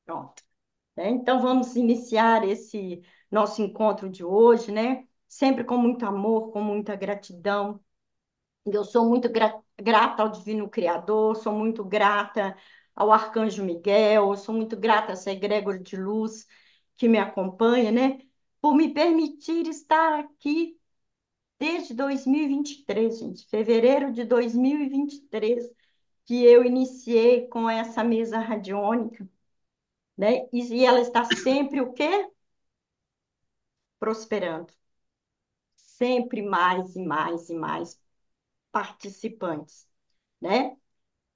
Pronto. Né? Então, vamos iniciar esse nosso encontro de hoje, né? Sempre com muito amor, com muita gratidão. Eu sou muito grata ao Divino Criador, sou muito grata ao Arcanjo Miguel, sou muito grata a essa egrégora de luz que me acompanha, né? Por me permitir estar aqui desde 2023, gente, fevereiro de 2023, que eu iniciei com essa mesa radiônica, né? E ela está sempre o quê? Prosperando. Sempre mais e mais e mais participantes, né?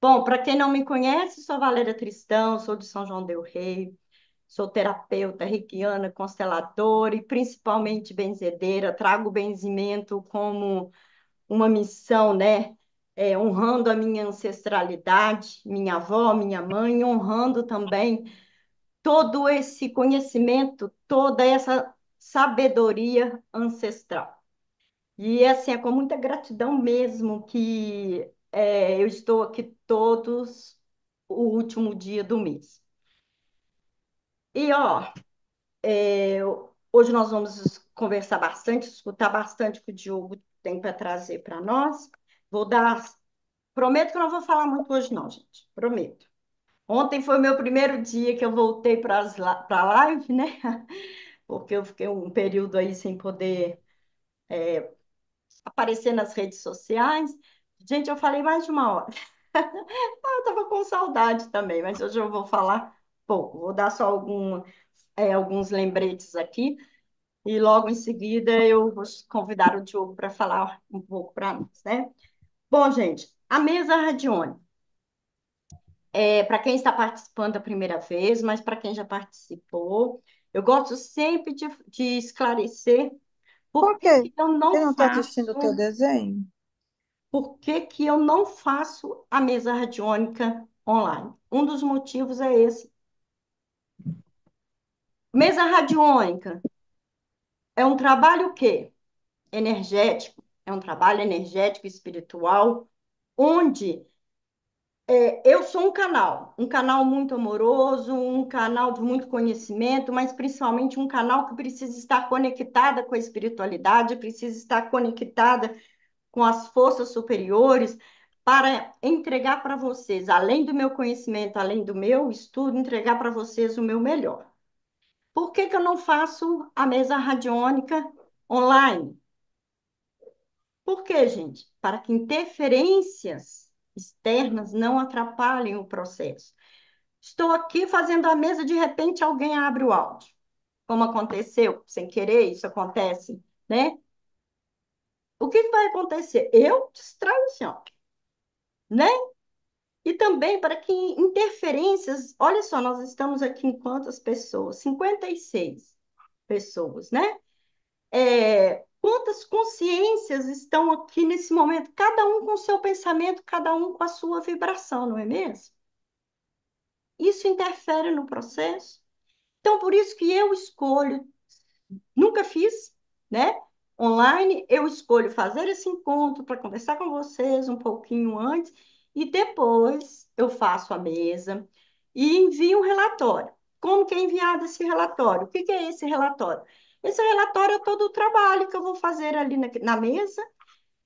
Bom, para quem não me conhece, sou Valéria Tristão, sou de São João del Rei, sou terapeuta reikiana, consteladora e principalmente benzedeira. Trago o benzimento como uma missão, né? Honrando a minha ancestralidade, minha avó, minha mãe, honrando também todo esse conhecimento, toda essa sabedoria ancestral. E assim, é com muita gratidão mesmo que eu estou aqui todos o último dia do mês. E ó, hoje nós vamos conversar bastante, escutar bastante o que o Diogo tem para trazer para nós. Vou dar, prometo que eu não vou falar muito hoje, não, gente. Prometo. Ontem foi o meu primeiro dia que eu voltei para a live, né? Porque eu fiquei um período aí sem poder aparecer nas redes sociais. Gente, eu falei mais de uma hora. Eu estava com saudade também, mas hoje eu vou falar pouco. Vou dar só alguns lembretes aqui e logo em seguida eu vou convidar o Diogo para falar um pouco para nós, né? Bom, gente, a mesa radiônica. Para quem está participando a primeira vez, mas para quem já participou, eu gosto sempre de esclarecer por Por que quê? que eu não Você não está assistindo o teu faço, desenho? por que que eu não faço a mesa radiônica online. Um dos motivos é esse. Mesa radiônica é um trabalho o quê? Energético, é um trabalho energético espiritual, onde eu sou um canal muito amoroso, um canal de muito conhecimento, mas principalmente um canal que precisa estar conectada com a espiritualidade, precisa estar conectada com as forças superiores para entregar para vocês, além do meu conhecimento, além do meu estudo, entregar para vocês o meu melhor. Por que que eu não faço a mesa radiônica online? Por quê, gente? Para que interferências externas não atrapalhem o processo. Estou aqui fazendo a mesa, de repente alguém abre o áudio. Como aconteceu, sem querer, isso acontece, né? O que que vai acontecer? Eu distraio o senhor, né? E também para que interferências, olha só, nós estamos aqui em quantas pessoas? 56 pessoas, né? Quantas consciências estão aqui nesse momento? Cada um com o seu pensamento, cada um com a sua vibração, não é mesmo? Isso interfere no processo. Então, por isso que eu escolho, nunca fiz, né? Online, eu escolho fazer esse encontro para conversar com vocês um pouquinho antes e depois eu faço a mesa e envio um relatório. Como que é enviado esse relatório? O que que é esse relatório? Esse relatório é todo o trabalho que eu vou fazer ali na mesa,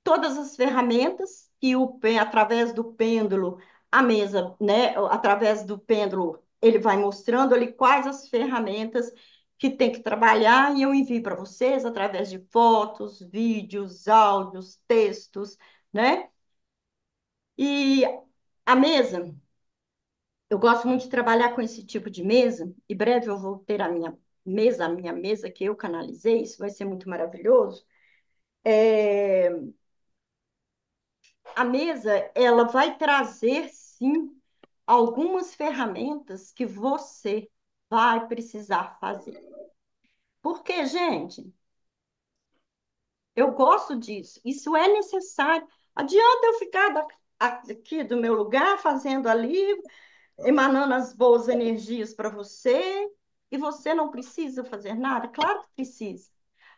todas as ferramentas que através do pêndulo, a mesa, né, através do pêndulo, ele vai mostrando ali quais as ferramentas que tem que trabalhar e eu envio para vocês através de fotos, vídeos, áudios, textos, né? E a mesa, eu gosto muito de trabalhar com esse tipo de mesa. Em breve eu vou ter a minha mesa que eu canalizei, isso vai ser muito maravilhoso. É, a mesa, ela vai trazer, sim, algumas ferramentas que você vai precisar fazer. Porque, gente, eu gosto disso. Isso é necessário. Adianta eu ficar aqui do meu lugar, fazendo ali, emanando as boas energias para você, e você não precisa fazer nada? Claro que precisa.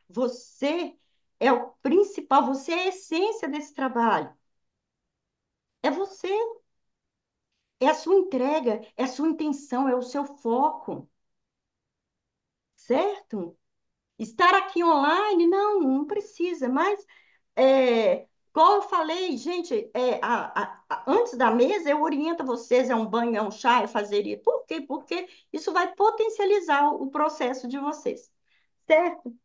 Você é o principal, você é a essência desse trabalho. É você. É a sua entrega, é a sua intenção, é o seu foco, certo? Estar aqui online, não, não precisa, mas, igual eu falei, gente, antes da mesa eu oriento vocês, é um banho, é um chá, é fazer isso. Por quê? Porque isso vai potencializar o processo de vocês, certo?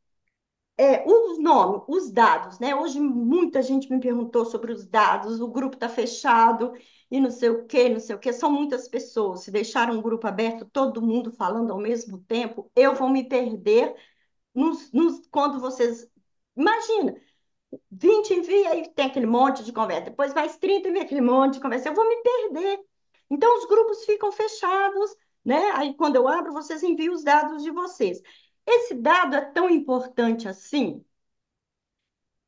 Os nomes, os dados, né? Hoje muita gente me perguntou sobre os dados, o grupo está fechado e não sei o quê, não sei o quê. São muitas pessoas. Se deixar um grupo aberto, todo mundo falando ao mesmo tempo, eu vou me perder quando vocês. Imagina, 20 envia e tem aquele monte de conversa, depois mais 30 envia aquele monte de conversa, eu vou me perder. Então, os grupos ficam fechados, né? Aí, quando eu abro, vocês enviam os dados de vocês. Esse dado é tão importante assim?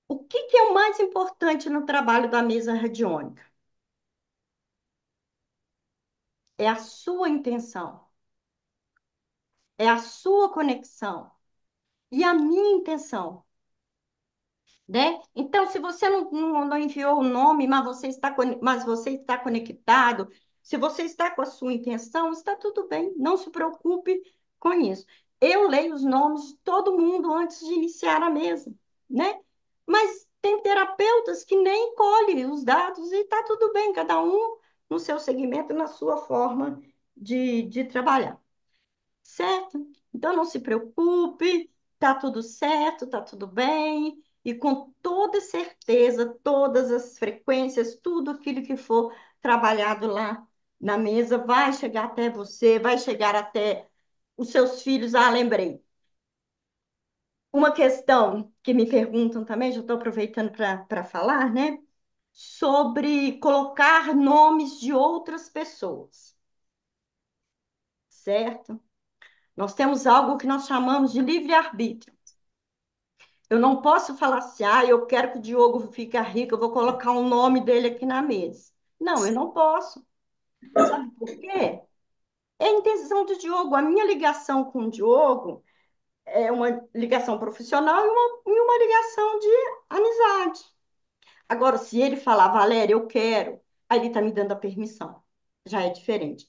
O que que é o mais importante no trabalho da mesa radiônica? É a sua intenção, é a sua conexão e a minha intenção, né? Então, se você não enviou o nome, mas você está conectado, se você está com a sua intenção, está tudo bem, não se preocupe com isso. Eu leio os nomes de todo mundo antes de iniciar a mesa, né? Mas tem terapeutas que nem colhem os dados e está tudo bem, cada um no seu segmento, na sua forma de trabalhar, certo? Então não se preocupe, tá tudo certo, tá tudo bem, e com toda certeza, todas as frequências, tudo aquilo que for trabalhado lá na mesa vai chegar até você, vai chegar até os seus filhos. Ah, lembrei. Uma questão que me perguntam também, já estou aproveitando para falar, né? Sobre colocar nomes de outras pessoas, certo? Nós temos algo que nós chamamos de livre-arbítrio. Eu não posso falar assim, ah, eu quero que o Diogo fique rico, eu vou colocar o nome dele aqui na mesa. Não, eu não posso. Sabe por quê? É a intenção do Diogo. A minha ligação com o Diogo é uma ligação profissional e uma ligação de amizade. Agora, se ele falar, Valéria, eu quero, aí ele está me dando a permissão. Já é diferente.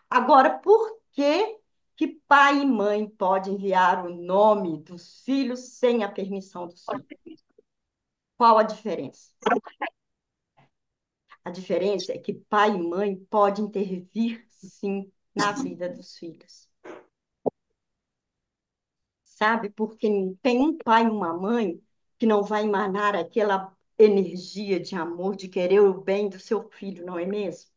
Agora, por que que pai e mãe podem enviar o nome dos filhos sem a permissão dos filhos? Qual a diferença? A diferença é que pai e mãe podem intervir, sim, na vida dos filhos. Sabe? Porque tem um pai e uma mãe que não vai emanar aquela energia de amor, de querer o bem do seu filho, não é mesmo?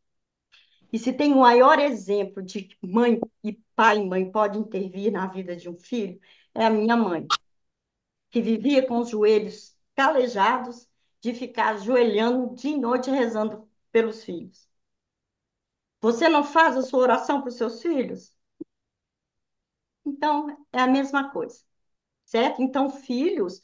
E se tem o maior exemplo de que mãe e pai e mãe podem intervir na vida de um filho, é a minha mãe, que vivia com os joelhos calejados de ficar ajoelhando dia e noite rezando pelos filhos. Você não faz a sua oração para os seus filhos? Então, é a mesma coisa, certo? Então, filhos,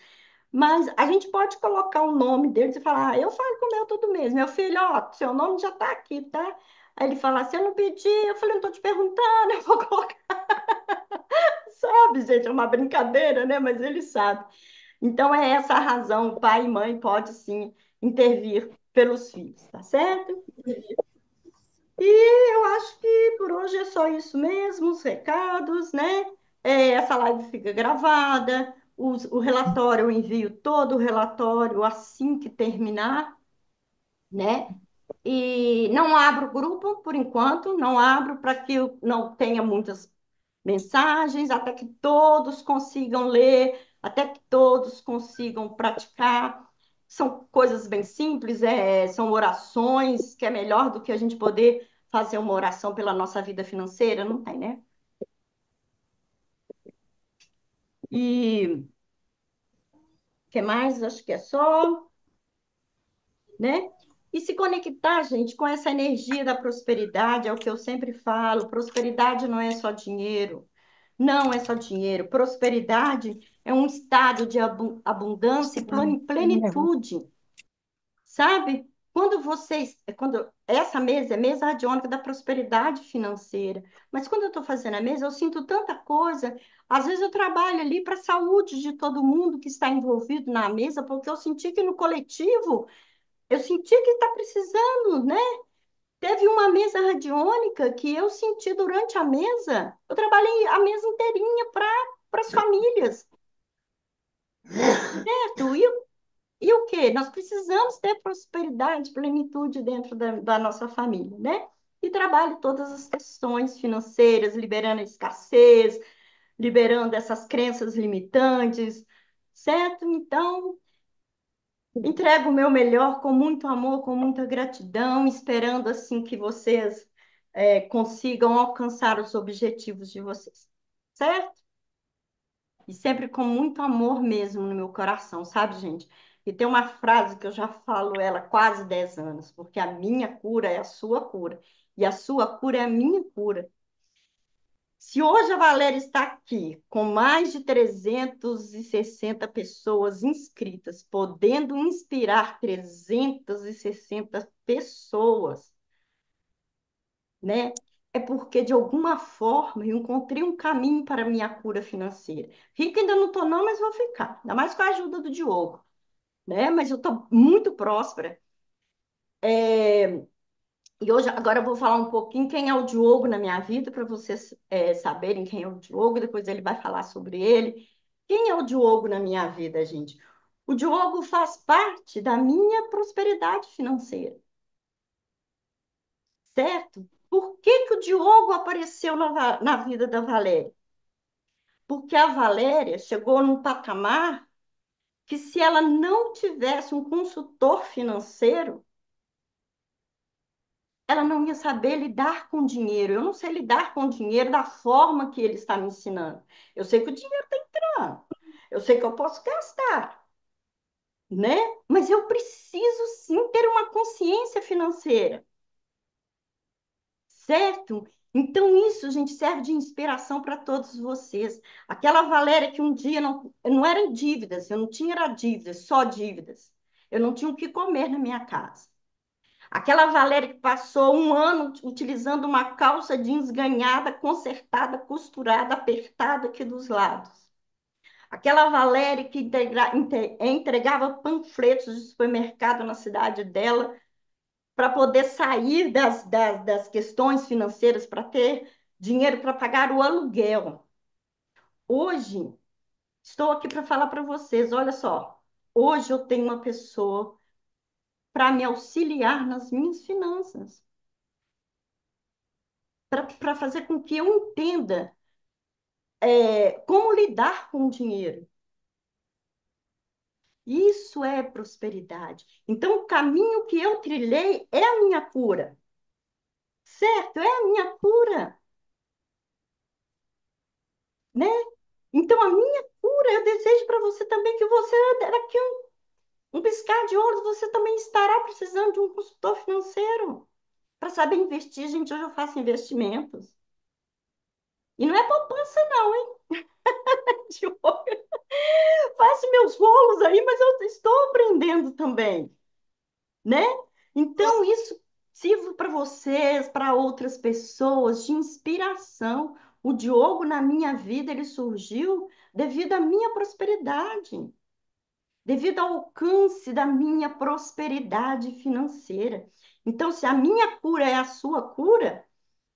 mas a gente pode colocar o nome deles e falar, eu falo com o meu tudo mesmo. Meu filho, ó, seu nome já está aqui, tá? Aí ele fala, se eu não pedir, eu falei, não estou te perguntando, eu vou colocar. Sabe, gente, é uma brincadeira, né? Mas ele sabe. Então, é essa a razão, pai e mãe pode sim intervir pelos filhos, tá certo? E eu acho que por hoje é só isso mesmo, os recados, né? Essa live fica gravada, o relatório, eu envio todo o relatório assim que terminar, né? E não abro grupo por enquanto, não abro para que eu não tenha muitas mensagens, até que todos consigam ler, até que todos consigam praticar. São coisas bem simples, são orações, que é melhor do que a gente poder fazer uma oração pela nossa vida financeira, não tem, né? E o que mais? Acho que é só, né? E se conectar, gente, com essa energia da prosperidade, é o que eu sempre falo, prosperidade não é só dinheiro. Não é só dinheiro. Prosperidade é um estado de abundância e plenitude, sabe? Quando essa mesa é mesa radiônica da prosperidade financeira, mas quando eu estou fazendo a mesa, eu sinto tanta coisa. Às vezes eu trabalho ali para a saúde de todo mundo que está envolvido na mesa, porque eu senti que no coletivo, eu senti que está precisando, né? Teve uma mesa radiônica que eu senti durante a mesa. Eu trabalhei a mesa inteirinha para as famílias, certo? E o quê? Nós precisamos ter prosperidade, plenitude dentro da nossa família, né? E trabalho todas as questões financeiras, liberando a escassez, liberando essas crenças limitantes, certo? Então, entrego o meu melhor com muito amor, com muita gratidão, esperando assim que vocês consigam alcançar os objetivos de vocês, certo? E sempre com muito amor mesmo no meu coração, sabe, gente? E tem uma frase que eu já falo ela há quase 10 anos, porque a minha cura é a sua cura, e a sua cura é a minha cura. Se hoje a Valéria está aqui com mais de 360 pessoas inscritas, podendo inspirar 360 pessoas, né? É porque, de alguma forma, eu encontrei um caminho para a minha cura financeira. Rica ainda não estou, não, mas vou ficar. Ainda mais com a ajuda do Diogo, né? Mas eu estou muito próspera. E hoje, agora eu vou falar um pouquinho quem é o Diogo na minha vida, para vocês saberem quem é o Diogo, depois ele vai falar sobre ele. Quem é o Diogo na minha vida, gente? O Diogo faz parte da minha prosperidade financeira, certo? Por que que o Diogo apareceu na vida da Valéria? Porque a Valéria chegou num patamar que, se ela não tivesse um consultor financeiro, ela não ia saber lidar com dinheiro. Eu não sei lidar com dinheiro da forma que ele está me ensinando. Eu sei que o dinheiro está entrando. Eu sei que eu posso gastar, né? Mas eu preciso sim ter uma consciência financeira, certo? Então, isso, gente, serve de inspiração para todos vocês. Aquela Valéria que um dia não eram dívidas, eu não tinha era dívidas, só dívidas. Eu não tinha o que comer na minha casa. Aquela Valéria que passou um ano utilizando uma calça jeans ganhada, consertada, costurada, apertada aqui dos lados. Aquela Valéria que entregava panfletos de supermercado na cidade dela para poder sair das questões financeiras, para ter dinheiro para pagar o aluguel. Hoje, estou aqui para falar para vocês, olha só, hoje eu tenho uma pessoa para me auxiliar nas minhas finanças, para fazer com que eu entenda como lidar com o dinheiro. Isso é prosperidade. Então, o caminho que eu trilhei é a minha cura, certo? É a minha cura, né? Então, a minha cura, eu desejo para você também que você, daqui um piscar de olhos, você também estará precisando de um consultor financeiro para saber investir. Gente, hoje eu faço investimentos. E não é poupança, não, hein? Eu faço meus rolos aí, mas eu estou aprendendo também, né? Então, isso sirva para vocês, para outras pessoas, de inspiração. O Diogo, na minha vida, ele surgiu devido à minha prosperidade, devido ao alcance da minha prosperidade financeira. Então, se a minha cura é a sua cura,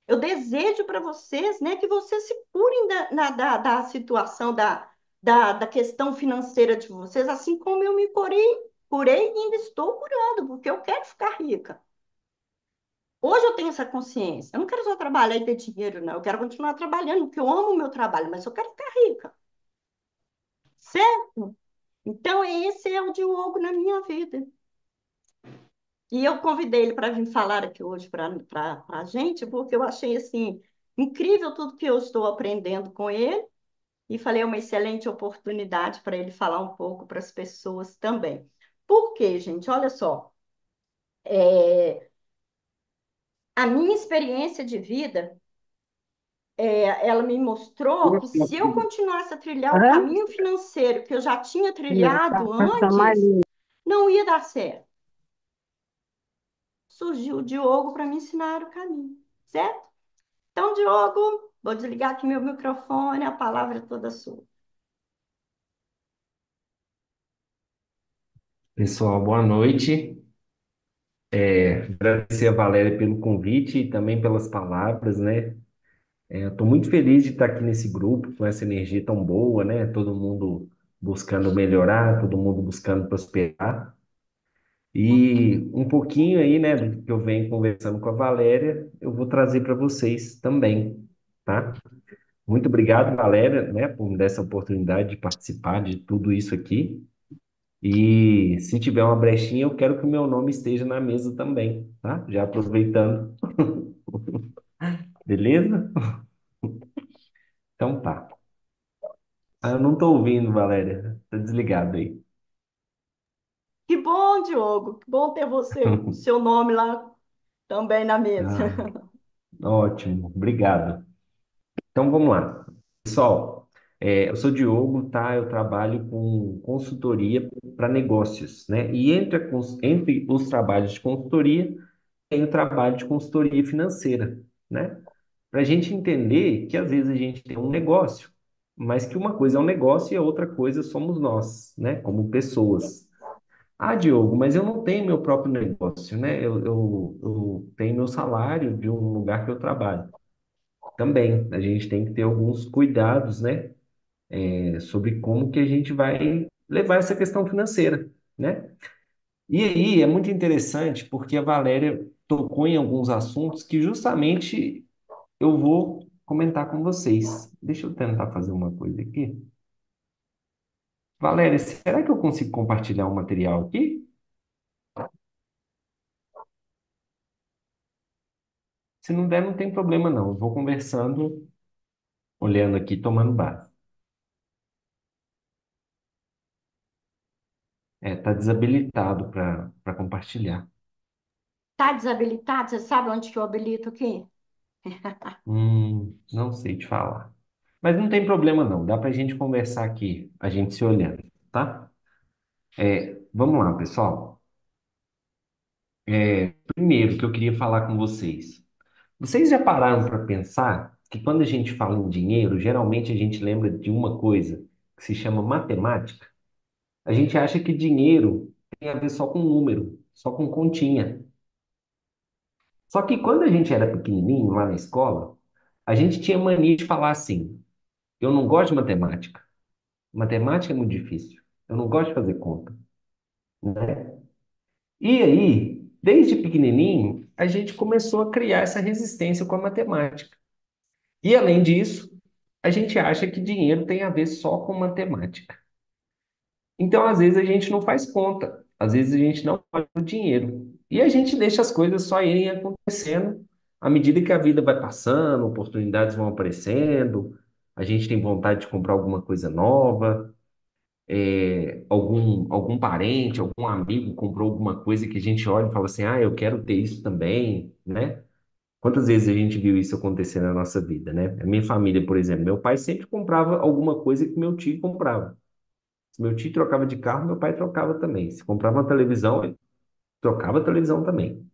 eu desejo para vocês, né, que vocês se curem da situação, da questão financeira de vocês, assim como eu me curei e ainda estou curando, porque eu quero ficar rica. Hoje eu tenho essa consciência. Eu não quero só trabalhar e ter dinheiro, não. Eu quero continuar trabalhando, porque eu amo o meu trabalho, mas eu quero ficar rica. Certo? Então, esse é o Diogo na minha vida. E eu convidei ele para vir falar aqui hoje para a gente, porque eu achei assim incrível tudo que eu estou aprendendo com ele. E falei, é uma excelente oportunidade para ele falar um pouco para as pessoas também. Por quê, gente? Olha só, a minha experiência de vida, ela me mostrou que, se eu continuasse a trilhar o Aham. caminho financeiro que eu já tinha Ela tá trilhado passando mais antes, linda. não ia dar certo. Surgiu o Diogo para me ensinar o caminho, certo? Então, Diogo, vou desligar aqui meu microfone, a palavra é toda sua. Pessoal, boa noite. Agradecer a Valéria pelo convite e também pelas palavras, né? Estou muito feliz de estar aqui nesse grupo com essa energia tão boa, né? Todo mundo buscando melhorar, todo mundo buscando prosperar. E um pouquinho aí, né, do que eu venho conversando com a Valéria, eu vou trazer para vocês também, tá? Muito obrigado, Valéria, né, por me dar essa oportunidade de participar de tudo isso aqui. E se tiver uma brechinha, eu quero que o meu nome esteja na mesa também, tá? Já aproveitando, beleza? Então tá. Ah, eu não tô ouvindo, Valéria. Tá desligado aí. Que bom, Diogo. Que bom ter você, o seu nome lá também na mesa. Ah, ótimo, obrigado. Então vamos lá. Pessoal, eu sou Diogo, tá? Eu trabalho com consultoria para negócios, né? E entre os trabalhos de consultoria, tem o trabalho de consultoria financeira, né? Para a gente entender que às vezes a gente tem um negócio, mas que uma coisa é um negócio e a outra coisa somos nós, né? Como pessoas. Ah, Diogo, mas eu não tenho meu próprio negócio, né? Eu tenho meu salário de um lugar que eu trabalho. Também, a gente tem que ter alguns cuidados, né? Sobre como que a gente vai levar essa questão financeira, né? E aí é muito interessante porque a Valéria tocou em alguns assuntos que justamente eu vou comentar com vocês. Deixa eu tentar fazer uma coisa aqui. Valéria, será que eu consigo compartilhar um material aqui? Se não der, não tem problema não. Eu vou conversando, olhando aqui, tomando base. Tá desabilitado para compartilhar. Tá desabilitado? Você sabe onde que eu habilito aqui? Não sei te falar. Mas não tem problema não. Dá para a gente conversar aqui, a gente se olhando, tá? Vamos lá, pessoal. Primeiro que eu queria falar com vocês. Vocês já pararam para pensar que quando a gente fala em dinheiro, geralmente a gente lembra de uma coisa que se chama matemática? A gente acha que dinheiro tem a ver só com número, só com continha. Só que quando a gente era pequenininho lá na escola, a gente tinha mania de falar assim: eu não gosto de matemática. Matemática é muito difícil. Eu não gosto de fazer conta, né? E aí, desde pequenininho, a gente começou a criar essa resistência com a matemática. E além disso, a gente acha que dinheiro tem a ver só com matemática. Então, às vezes, a gente não faz conta, às vezes, a gente não olha o dinheiro. E a gente deixa as coisas só irem acontecendo à medida que a vida vai passando, oportunidades vão aparecendo, a gente tem vontade de comprar alguma coisa nova, algum parente, algum amigo comprou alguma coisa que a gente olha e fala assim: ah, eu quero ter isso também, né? Quantas vezes a gente viu isso acontecer na nossa vida, né? A minha família, por exemplo, meu pai sempre comprava alguma coisa que meu tio comprava. Se meu tio trocava de carro, meu pai trocava também. Se comprava uma televisão, ele trocava a televisão também.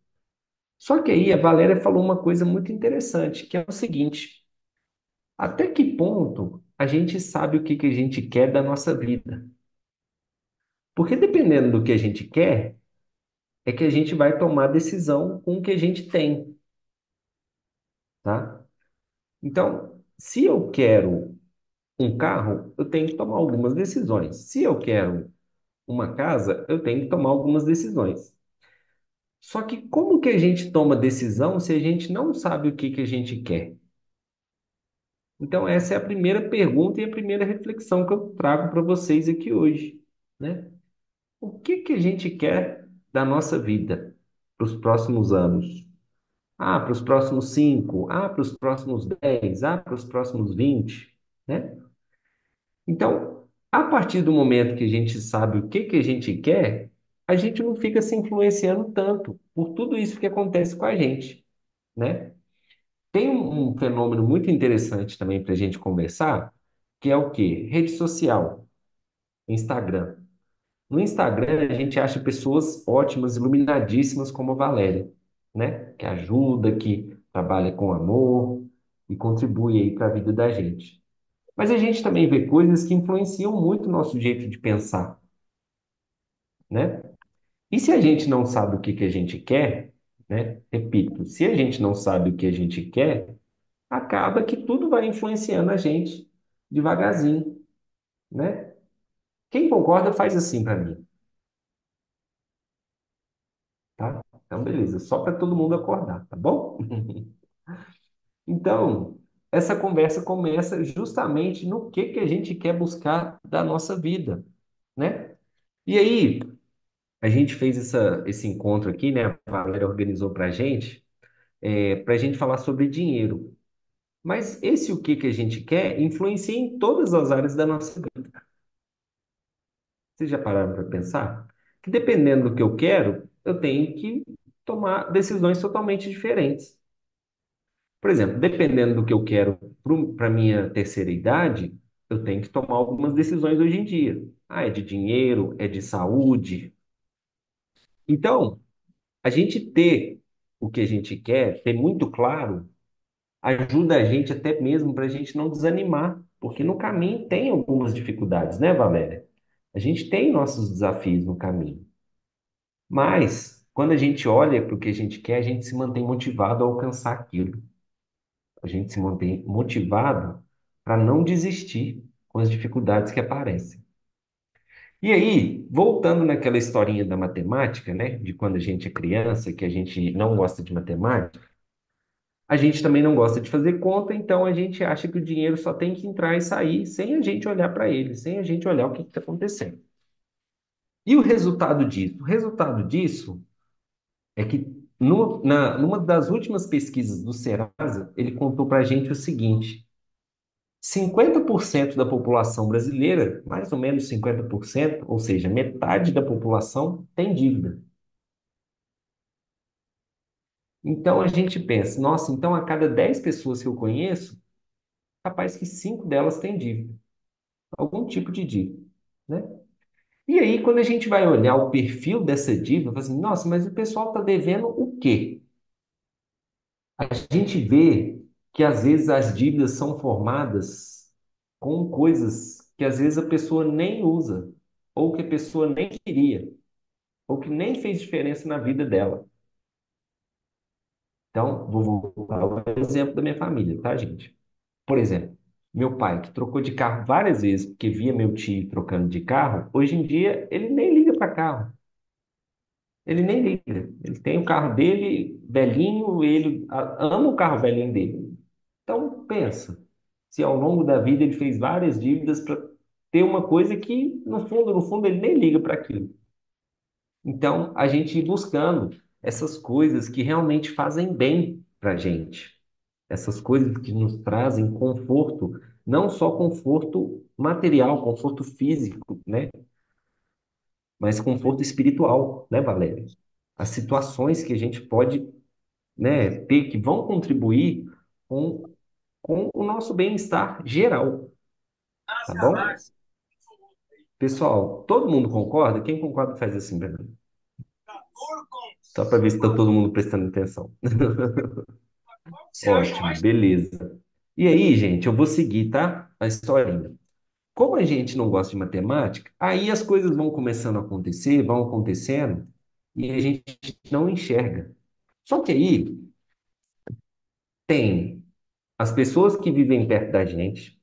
Só que aí a Valéria falou uma coisa muito interessante, que é o seguinte: até que ponto a gente sabe o que que a gente quer da nossa vida? Porque dependendo do que a gente quer, é que a gente vai tomar decisão com o que a gente tem, tá? Então, se eu quero um carro, eu tenho que tomar algumas decisões. Se eu quero uma casa, eu tenho que tomar algumas decisões. Só que como que a gente toma decisão se a gente não sabe o que que a gente quer? Então, essa é a primeira pergunta e a primeira reflexão que eu trago para vocês aqui hoje, né? O que que a gente quer da nossa vida para os próximos anos? Ah, para os próximos 5, para os próximos 10, para os próximos 20, né? Então, a partir do momento que a gente sabe o que que a gente quer, a gente não fica se influenciando tanto por tudo isso que acontece com a gente, né? Tem um fenômeno muito interessante também para a gente conversar, que é o quê? Rede social, Instagram. No Instagram, a gente acha pessoas ótimas, iluminadíssimas, como a Valéria, né? Que ajuda, que trabalha com amor e contribui aí para a vida da gente. Mas a gente também vê coisas que influenciam muito o nosso jeito de pensar, né? E se a gente não sabe o que que a gente quer, né? Repito, se a gente não sabe o que a gente quer, acaba que tudo vai influenciando a gente devagarzinho, né? Quem concorda faz assim para mim, tá? Então, beleza, só para todo mundo acordar, tá bom? Então, essa conversa começa justamente no que a gente quer buscar da nossa vida, né? E aí, a gente fez esse encontro aqui, né? A Valéria organizou para a gente falar sobre dinheiro. Mas esse o que que a gente quer influencia em todas as áreas da nossa vida. Vocês já pararam para pensar? Que dependendo do que eu quero, eu tenho que tomar decisões totalmente diferentes. Por exemplo, dependendo do que eu quero para minha terceira idade, eu tenho que tomar algumas decisões hoje em dia. Ah, é de dinheiro, é de saúde. Então, a gente ter o que a gente quer, ter muito claro, ajuda a gente até mesmo para a gente não desanimar, porque no caminho tem algumas dificuldades, né, Valéria? A gente tem nossos desafios no caminho. Mas, quando a gente olha para o que a gente quer, a gente se mantém motivado a alcançar aquilo. A gente se mantém motivado para não desistir com as dificuldades que aparecem. E aí, voltando naquela historinha da matemática, né, de quando a gente é criança, que a gente não gosta de matemática, a gente também não gosta de fazer conta, então a gente acha que o dinheiro só tem que entrar e sair sem a gente olhar para ele, sem a gente olhar o que está acontecendo. E o resultado disso? O resultado disso é que numa das últimas pesquisas do Serasa, ele contou para a gente o seguinte: 50% da população brasileira, mais ou menos 50%, ou seja, metade da população, tem dívida. Então a gente pensa, nossa, então a cada 10 pessoas que eu conheço, capaz que 5 delas têm dívida, algum tipo de dívida, né? E aí, quando a gente vai olhar o perfil dessa dívida, fala assim, nossa, mas o pessoal está devendo o quê? A gente vê que às vezes as dívidas são formadas com coisas que às vezes a pessoa nem usa, ou que a pessoa nem queria, ou que nem fez diferença na vida dela. Então, vou voltar ao exemplo da minha família, tá, gente? Por exemplo, meu pai, que trocou de carro várias vezes, porque via meu tio trocando de carro, hoje em dia ele nem liga para carro. Ele nem liga. Ele tem o carro dele velhinho, ele ama o carro velhinho dele. Então, pensa, se ao longo da vida ele fez várias dívidas para ter uma coisa que, no fundo, ele nem liga para aquilo. Então, a gente ir buscando essas coisas que realmente fazem bem para a gente, essas coisas que nos trazem conforto, não só conforto material, conforto físico, né? Mas conforto espiritual, né, Valéria? As situações que a gente pode, né, ter que vão contribuir com, com o nosso bem-estar geral, tá bom? Pessoal, todo mundo concorda? Quem concorda faz assim pra mim. Só para ver se está todo mundo prestando atenção. Ótimo, beleza. E aí, gente, eu vou seguir, tá? A historinha. Como a gente não gosta de matemática, aí as coisas vão começando a acontecer, vão acontecendo, e a gente não enxerga. Só que aí tem as pessoas que vivem perto da gente,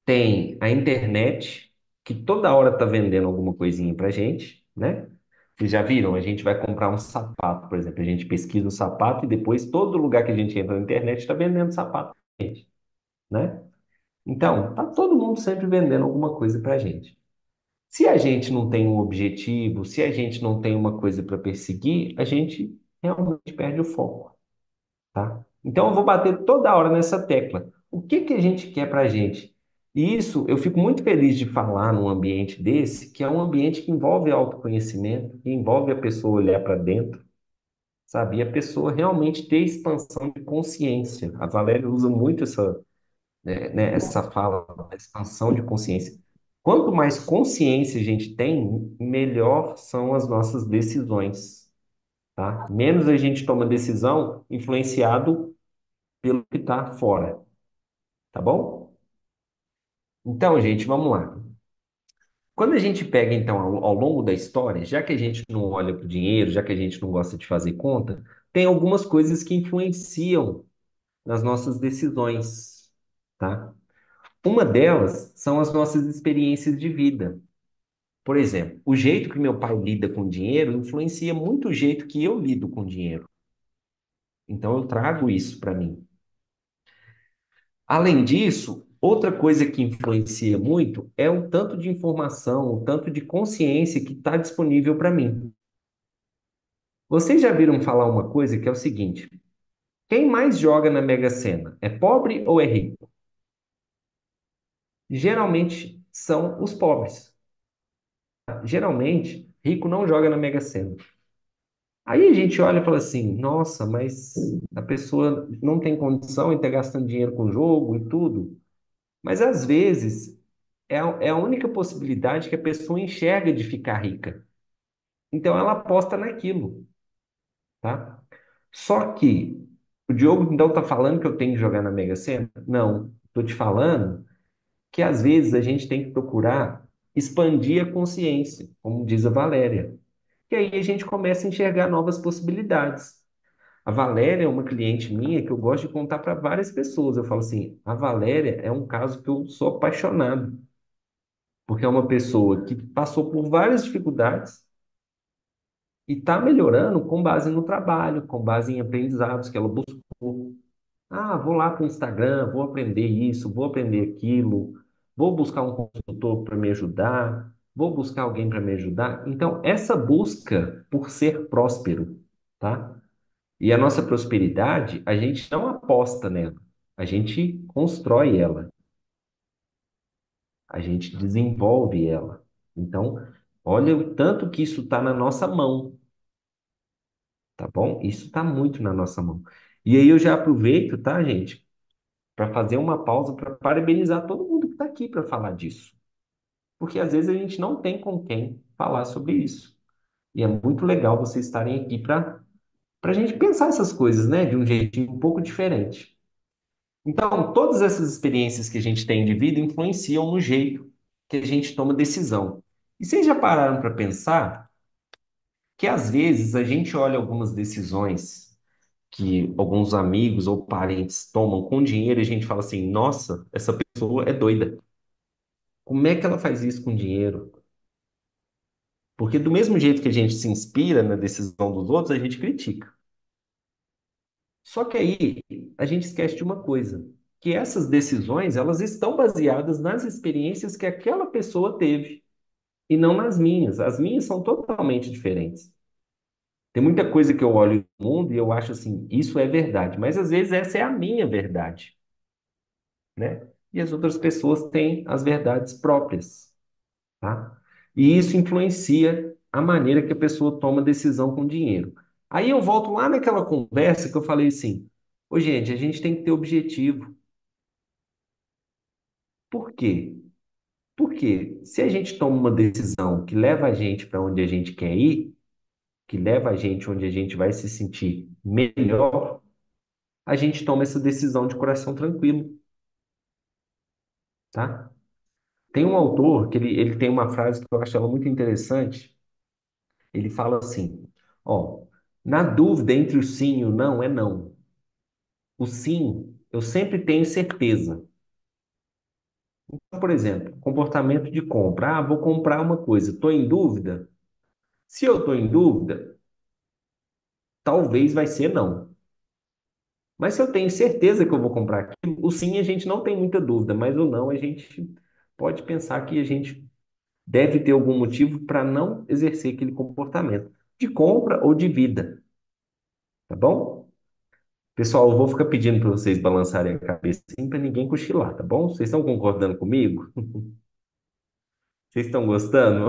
tem a internet, que toda hora está vendendo alguma coisinha pra gente, né? Vocês já viram? A gente vai comprar um sapato, por exemplo, a gente pesquisa o sapato e depois todo lugar que a gente entra na internet está vendendo sapato pra gente, né? Então, tá todo mundo sempre vendendo alguma coisa pra gente. Se a gente não tem um objetivo, se a gente não tem uma coisa para perseguir, a gente realmente perde o foco, tá? Então eu vou bater toda hora nessa tecla. O que que a gente quer para a gente? E isso eu fico muito feliz de falar num ambiente desse, que é um ambiente que envolve autoconhecimento, que envolve a pessoa olhar para dentro, sabe? E a pessoa realmente ter expansão de consciência. A Valéria usa muito essa fala, a expansão de consciência. Quanto mais consciência a gente tem, melhor são as nossas decisões, tá? Menos a gente toma decisão influenciado pelo que está fora, tá bom? Então, gente, vamos lá. Quando a gente pega, então, ao longo da história, já que a gente não olha para o dinheiro, já que a gente não gosta de fazer conta, tem algumas coisas que influenciam nas nossas decisões, tá? Uma delas são as nossas experiências de vida. Por exemplo, o jeito que meu pai lida com dinheiro influencia muito o jeito que eu lido com dinheiro. Então, eu trago isso para mim. Além disso, outra coisa que influencia muito é o tanto de informação, o tanto de consciência que está disponível para mim. Vocês já viram falar uma coisa que é o seguinte: quem mais joga na Mega Sena? É pobre ou é rico? Geralmente são os pobres. Geralmente, rico não joga na Mega Sena. Aí a gente olha e fala assim: nossa, mas a pessoa não tem condição de estar gastando dinheiro com jogo e tudo. Mas às vezes é a única possibilidade que a pessoa enxerga de ficar rica. Então ela aposta naquilo, tá? Só que o Diogo então está falando que eu tenho que jogar na Mega Sena? Não, estou te falando que às vezes a gente tem que procurar expandir a consciência, como diz a Valéria. E aí a gente começa a enxergar novas possibilidades. A Valéria é uma cliente minha que eu gosto de contar para várias pessoas. Eu falo assim, a Valéria é um caso que eu sou apaixonado, porque é uma pessoa que passou por várias dificuldades e está melhorando com base no trabalho, com base em aprendizados que ela buscou. Ah, vou lá para o Instagram, vou aprender isso, vou aprender aquilo, vou buscar um consultor para me ajudar, vou buscar alguém para me ajudar. Então, essa busca por ser próspero, tá? E a nossa prosperidade, a gente não aposta nela, a gente constrói ela, a gente desenvolve ela. Então, olha o tanto que isso está na nossa mão, tá bom? Isso está muito na nossa mão. E aí eu já aproveito, tá, gente, para fazer uma pausa para parabenizar todo mundo que está aqui para falar disso. Porque às vezes a gente não tem com quem falar sobre isso. E é muito legal vocês estarem aqui para a gente pensar essas coisas, né, de um jeitinho um pouco diferente. Então, todas essas experiências que a gente tem de vida influenciam no jeito que a gente toma decisão. E vocês já pararam para pensar que às vezes a gente olha algumas decisões que alguns amigos ou parentes tomam com dinheiro e a gente fala assim: nossa, essa pessoa é doida. Como é que ela faz isso com dinheiro? Porque do mesmo jeito que a gente se inspira na decisão dos outros, a gente critica. Só que aí a gente esquece de uma coisa, que essas decisões, elas estão baseadas nas experiências que aquela pessoa teve e não nas minhas. As minhas são totalmente diferentes. Tem muita coisa que eu olho no mundo e eu acho assim, isso é verdade, mas às vezes essa é a minha verdade, né? E as outras pessoas têm as verdades próprias, tá? E isso influencia a maneira que a pessoa toma decisão com dinheiro. Aí eu volto lá naquela conversa que eu falei assim: ô gente, a gente tem que ter objetivo. Por quê? Porque se a gente toma uma decisão que leva a gente para onde a gente quer ir, que leva a gente onde a gente vai se sentir melhor, a gente toma essa decisão de coração tranquilo, tá? Tem um autor que ele tem uma frase que eu acho ela muito interessante. Ele fala assim: ó, na dúvida entre o sim e o não é não. O sim, eu sempre tenho certeza. Então, por exemplo, comportamento de compra. Ah, vou comprar uma coisa, estou em dúvida? Se eu estou em dúvida, talvez vai ser não. Mas se eu tenho certeza que eu vou comprar aquilo, o sim a gente não tem muita dúvida, mas o não a gente pode pensar que a gente deve ter algum motivo para não exercer aquele comportamento de compra ou de vida, tá bom? Pessoal, eu vou ficar pedindo para vocês balançarem a cabeça assim para ninguém cochilar, tá bom? Vocês estão concordando comigo? Vocês estão gostando?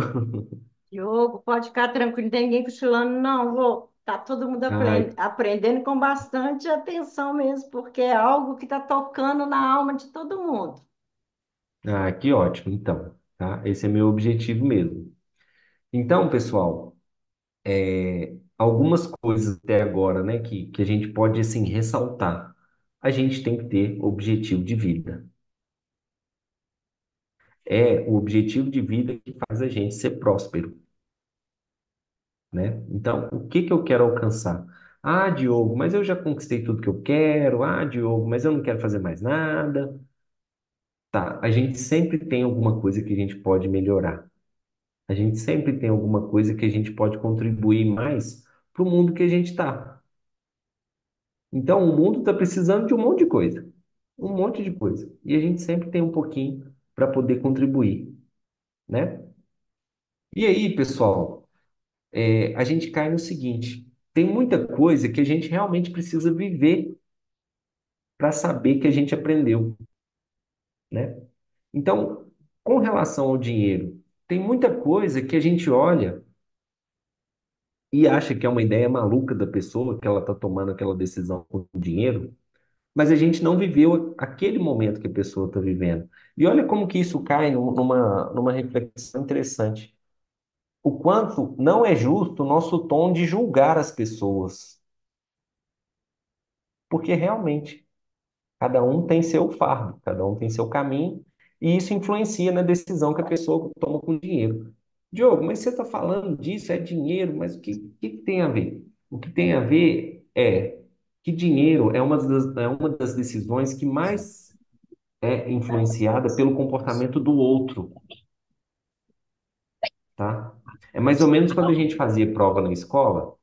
Diogo, pode ficar tranquilo, não tem ninguém cochilando, não, vou. Tá todo mundo Ai, aprendendo com bastante atenção mesmo, porque é algo que está tocando na alma de todo mundo. que ótimo, então, tá? Esse é meu objetivo mesmo. Então, pessoal, algumas coisas até agora, né, que a gente pode, assim, ressaltar. A gente tem que ter objetivo de vida. É o objetivo de vida que faz a gente ser próspero, né? Então, o que que eu quero alcançar? Ah, Diogo, mas eu já conquistei tudo que eu quero. Ah, Diogo, mas eu não quero fazer mais nada. Tá, a gente sempre tem alguma coisa que a gente pode melhorar. A gente sempre tem alguma coisa que a gente pode contribuir mais para o mundo que a gente está. Então, o mundo está precisando de um monte de coisa. Um monte de coisa. E a gente sempre tem um pouquinho para poder contribuir, né? E aí, pessoal, a gente cai no seguinte: tem muita coisa que a gente realmente precisa viver para saber que a gente aprendeu, né? Então, com relação ao dinheiro, tem muita coisa que a gente olha e acha que é uma ideia maluca da pessoa, que ela está tomando aquela decisão com o dinheiro, mas a gente não viveu aquele momento que a pessoa está vivendo. E olha como que isso cai numa reflexão interessante. O quanto não é justo o nosso tom de julgar as pessoas, porque realmente cada um tem seu fardo, cada um tem seu caminho, e isso influencia na decisão que a pessoa toma com o dinheiro. Diogo, mas você está falando disso, é dinheiro, mas o que tem a ver? O que tem a ver é que dinheiro é uma das decisões que mais é influenciada pelo comportamento do outro, tá? É mais ou menos quando a gente fazia prova na escola,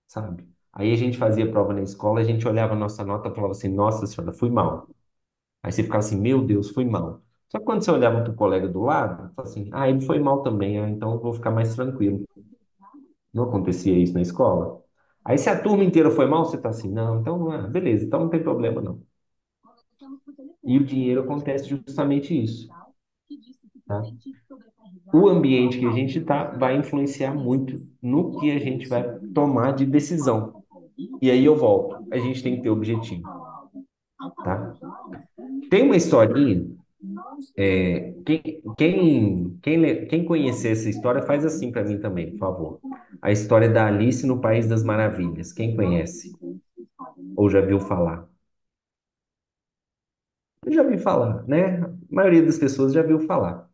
sabe? Aí a gente fazia prova na escola, a gente olhava a nossa nota e falava assim, nossa senhora, fui mal. Aí você ficava assim, meu Deus, fui mal. Só que quando você olhava para o colega do lado, falava assim, ah, ele foi mal também, ah, então eu vou ficar mais tranquilo. Não acontecia isso na escola. Aí se a turma inteira foi mal, você tá assim, não, então, beleza, então não tem problema não. E o dinheiro acontece justamente isso, tá? O ambiente que a gente está vai influenciar muito no que a gente vai tomar de decisão. E aí eu volto. A gente tem que ter objetivo, tá? Tem uma historinha. Quem conhecer essa história, faz assim para mim também, por favor. A história da Alice no País das Maravilhas. Quem conhece? Ou já viu falar? Eu já vi falar, né? A maioria das pessoas já viu falar.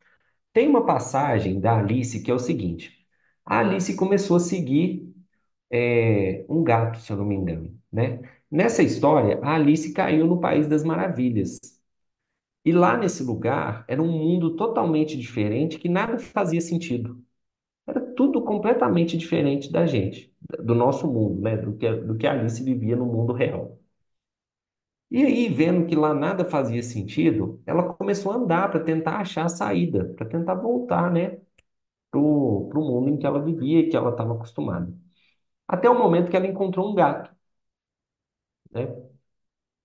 Tem uma passagem da Alice que é o seguinte: a Alice começou a seguir um gato, se eu não me engano, né? Nessa história, a Alice caiu no País das Maravilhas. E lá nesse lugar era um mundo totalmente diferente que nada fazia sentido. Era tudo completamente diferente da gente, do nosso mundo, né? Do que a Alice vivia no mundo real. E aí, vendo que lá nada fazia sentido, ela começou a andar para tentar achar a saída, para tentar voltar, né, pro mundo em que ela vivia e que ela estava acostumada. Até o momento que ela encontrou um gato, né?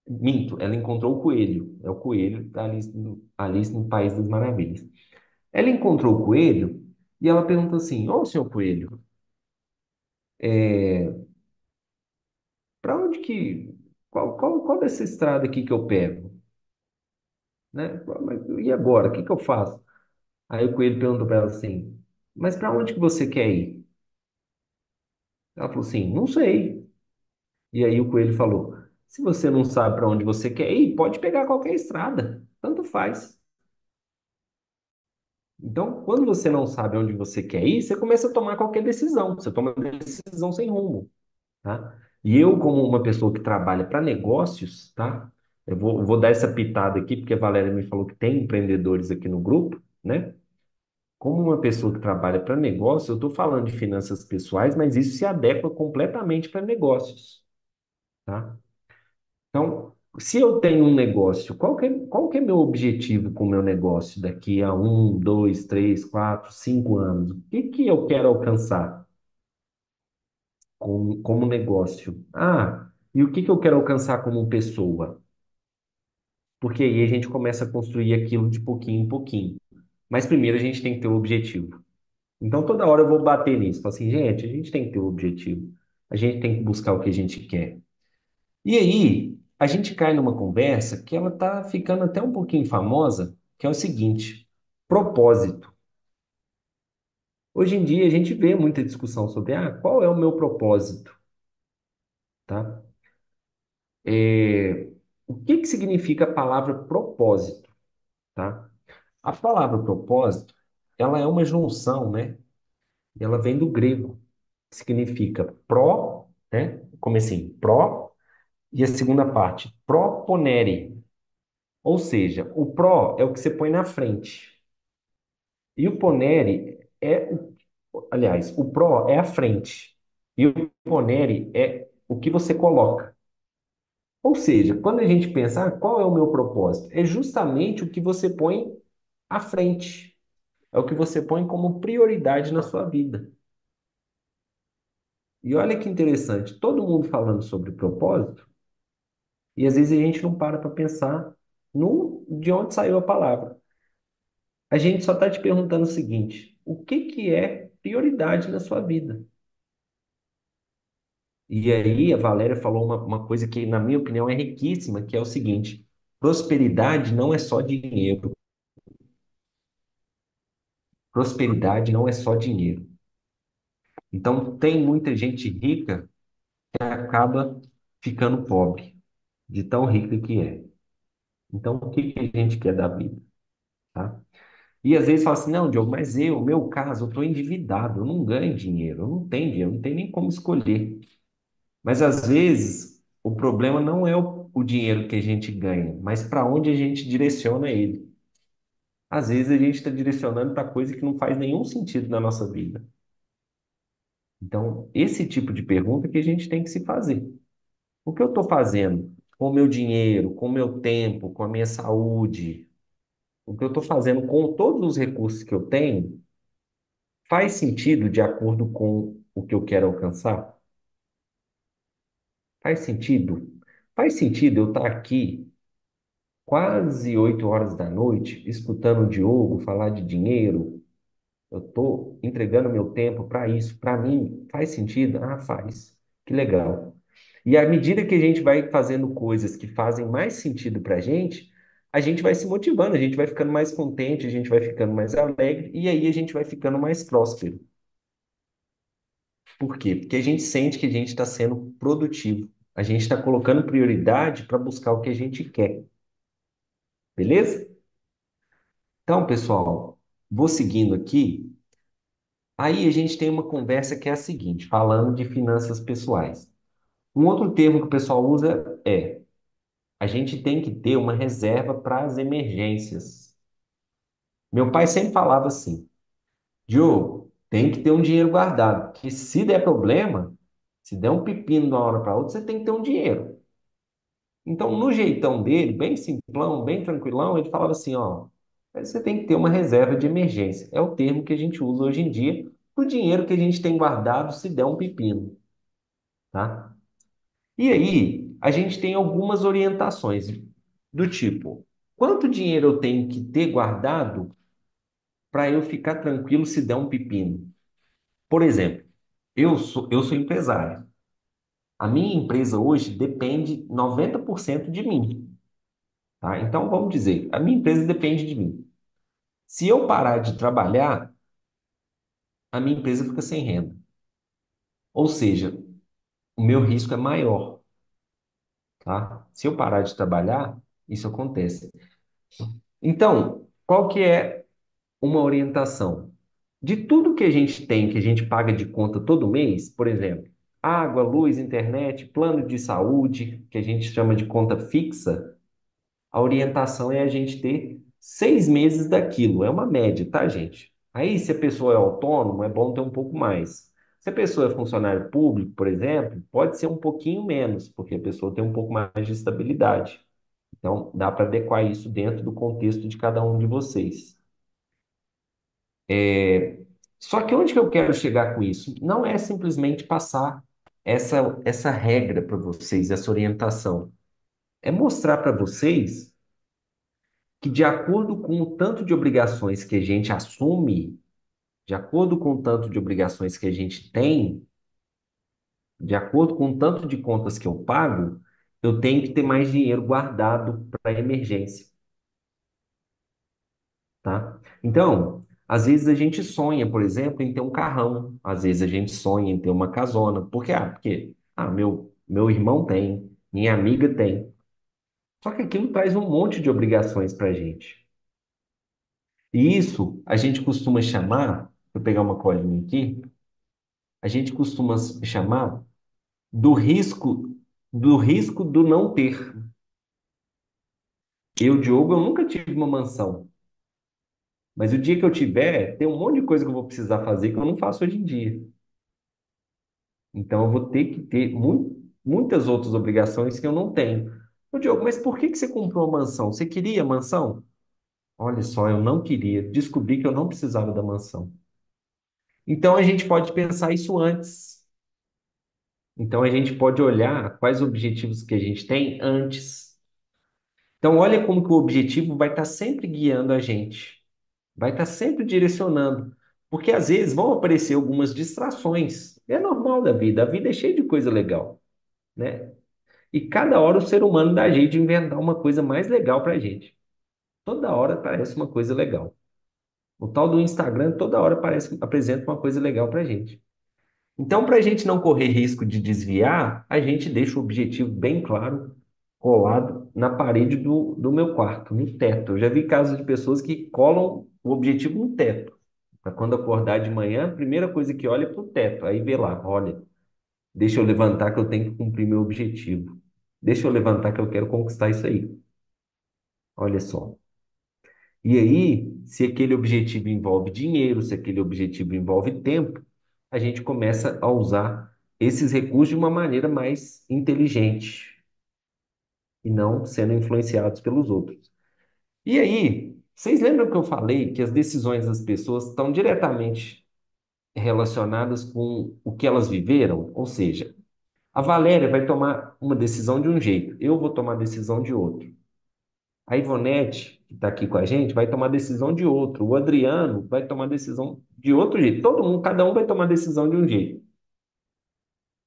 Minto, ela encontrou o coelho. É o coelho da Alice no País das Maravilhas. Ela encontrou o coelho e ela perguntou assim: Ô, senhor coelho, para onde que. Qual dessa estrada aqui que eu pego? Né? E agora? O que que eu faço? Aí o coelho perguntou para ela assim: Mas para onde que você quer ir? Ela falou assim: Não sei. E aí o coelho falou: Se você não sabe para onde você quer ir, pode pegar qualquer estrada. Tanto faz. Então, quando você não sabe onde você quer ir, você começa a tomar qualquer decisão. Você toma decisão sem rumo, tá? E eu, como uma pessoa que trabalha para negócios, tá? Eu vou dar essa pitada aqui, porque a Valéria me falou que tem empreendedores aqui no grupo, né? Como uma pessoa que trabalha para negócio, eu estou falando de finanças pessoais, mas isso se adequa completamente para negócios, tá? Então, se eu tenho um negócio, qual que é meu objetivo com o meu negócio daqui a 1, 2, 3, 4, 5 anos? O que que eu quero alcançar como negócio? Ah, e o que que eu quero alcançar como pessoa? Porque aí a gente começa a construir aquilo de pouquinho em pouquinho. Mas primeiro a gente tem que ter o objetivo. Então toda hora eu vou bater nisso. Falo assim, gente, a gente tem que ter o objetivo. A gente tem que buscar o que a gente quer. E aí, a gente cai numa conversa que ela tá ficando até um pouquinho famosa, que é o seguinte: propósito. Hoje em dia a gente vê muita discussão sobre qual é o meu propósito, tá? O que que significa a palavra propósito, tá? A palavra propósito, ela é uma junção, né? Ela vem do grego, que significa pró, né? Como assim? Pró, e a segunda parte, proponere. Ou seja, o pró é o que você põe na frente. E o ponere aliás, o pró é a frente. E o ponere é o que você coloca. Ou seja, quando a gente pensa, qual é o meu propósito? É justamente o que você põe à frente. É o que você põe como prioridade na sua vida. E olha que interessante, todo mundo falando sobre propósito, e às vezes a gente não para pensar no, de onde saiu a palavra. A gente só está te perguntando o seguinte: o que que é prioridade na sua vida? E aí a Valéria falou uma coisa que, na minha opinião, é riquíssima, que é o seguinte: prosperidade não é só dinheiro. Prosperidade não é só dinheiro. Então, tem muita gente rica que acaba ficando pobre, de tão rica que é. Então, o que que a gente quer da vida, tá? E às vezes fala assim, não, Diogo, mas eu, meu caso, eu estou endividado, eu não ganho dinheiro, eu não tenho dinheiro, não tenho nem como escolher. Mas às vezes o problema não é o dinheiro que a gente ganha, mas para onde a gente direciona ele. Às vezes a gente está direcionando para coisa que não faz nenhum sentido na nossa vida. Então, esse tipo de pergunta que a gente tem que se fazer. O que eu estou fazendo com o meu dinheiro, com o meu tempo, com a minha saúde? O que eu estou fazendo com todos os recursos que eu tenho faz sentido de acordo com o que eu quero alcançar? Faz sentido? Faz sentido eu estar aqui quase 8 horas da noite escutando o Diogo falar de dinheiro? Eu estou entregando meu tempo para isso. Para mim, faz sentido? Ah, faz. Que legal. E à medida que a gente vai fazendo coisas que fazem mais sentido para a gente vai se motivando, a gente vai ficando mais contente, a gente vai ficando mais alegre e aí a gente vai ficando mais próspero. Por quê? Porque a gente sente que a gente está sendo produtivo. A gente está colocando prioridade para buscar o que a gente quer. Beleza? Então, pessoal, vou seguindo aqui. Aí a gente tem uma conversa que é a seguinte, falando de finanças pessoais. Um outro termo que o pessoal usa é: a gente tem que ter uma reserva para as emergências. Meu pai sempre falava assim: Diogo, tem que ter um dinheiro guardado, que se der problema, se der um pepino de uma hora para outra, você tem que ter um dinheiro. Então, no jeitão dele, bem simplão, bem tranquilão, ele falava assim, ó, você tem que ter uma reserva de emergência. É o termo que a gente usa hoje em dia para o dinheiro que a gente tem guardado se der um pepino, tá? E aí, a gente tem algumas orientações do tipo, quanto dinheiro eu tenho que ter guardado para eu ficar tranquilo se der um pepino? Por exemplo, eu sou empresário. A minha empresa hoje depende 90% de mim, tá? Então, vamos dizer, a minha empresa depende de mim. Se eu parar de trabalhar, a minha empresa fica sem renda. Ou seja, o meu risco é maior, tá? Se eu parar de trabalhar, isso acontece. Então, qual que é uma orientação? De tudo que a gente tem, que a gente paga de conta todo mês, por exemplo, água, luz, internet, plano de saúde, que a gente chama de conta fixa, a orientação é a gente ter 6 meses daquilo. É uma média, tá, gente? Aí, se a pessoa é autônoma, é bom ter um pouco mais. Se a pessoa é funcionário público, por exemplo, pode ser um pouquinho menos, porque a pessoa tem um pouco mais de estabilidade. Então, dá para adequar isso dentro do contexto de cada um de vocês. Só que onde que eu quero chegar com isso? Não é simplesmente passar essa regra para vocês, essa orientação. É mostrar para vocês que, de acordo com o tanto de obrigações que a gente assume, de acordo com o tanto de obrigações que a gente tem, de acordo com o tanto de contas que eu pago, eu tenho que ter mais dinheiro guardado para emergência, tá? Então, às vezes a gente sonha, por exemplo, em ter um carrão, às vezes a gente sonha em ter uma casona, meu irmão tem, minha amiga tem. Só que aquilo traz um monte de obrigações para a gente. E isso a gente costuma chamar, vou pegar uma colinha aqui, a gente costuma chamar do risco do não ter. Eu, Diogo, eu nunca tive uma mansão, mas o dia que eu tiver, tem um monte de coisa que eu vou precisar fazer que eu não faço hoje em dia. Então eu vou ter que ter muitas outras obrigações que eu não tenho. Ô, Diogo, mas por que que você comprou uma mansão? Você queria mansão? Olha só, eu não queria. Descobri que eu não precisava da mansão. Então a gente pode pensar isso antes. Então a gente pode olhar quais objetivos que a gente tem antes. Então olha como que o objetivo vai estar sempre guiando a gente, vai estar sempre direcionando, porque às vezes vão aparecer algumas distrações. É normal da vida, a vida é cheia de coisa legal, né? E cada hora o ser humano dá jeito de inventar uma coisa mais legal para a gente. Toda hora parece uma coisa legal. O tal do Instagram toda hora apresenta uma coisa legal para a gente. Então, para a gente não correr risco de desviar, a gente deixa o objetivo bem claro, colado na parede do meu quarto, no teto. Eu já vi casos de pessoas que colam o objetivo no teto. Para quando acordar de manhã, a primeira coisa que olha é para o teto. Aí vê lá, olha, deixa eu levantar que eu tenho que cumprir meu objetivo. Deixa eu levantar que eu quero conquistar isso aí. Olha só. E aí, se aquele objetivo envolve dinheiro, se aquele objetivo envolve tempo, a gente começa a usar esses recursos de uma maneira mais inteligente e não sendo influenciados pelos outros. E aí, vocês lembram que eu falei que as decisões das pessoas estão diretamente relacionadas com o que elas viveram? Ou seja, a Valéria vai tomar uma decisão de um jeito, eu vou tomar decisão de outro. A Ivonete, que está aqui com a gente, vai tomar decisão de outro. O Adriano vai tomar decisão de outro jeito. Todo mundo, cada um vai tomar decisão de um jeito.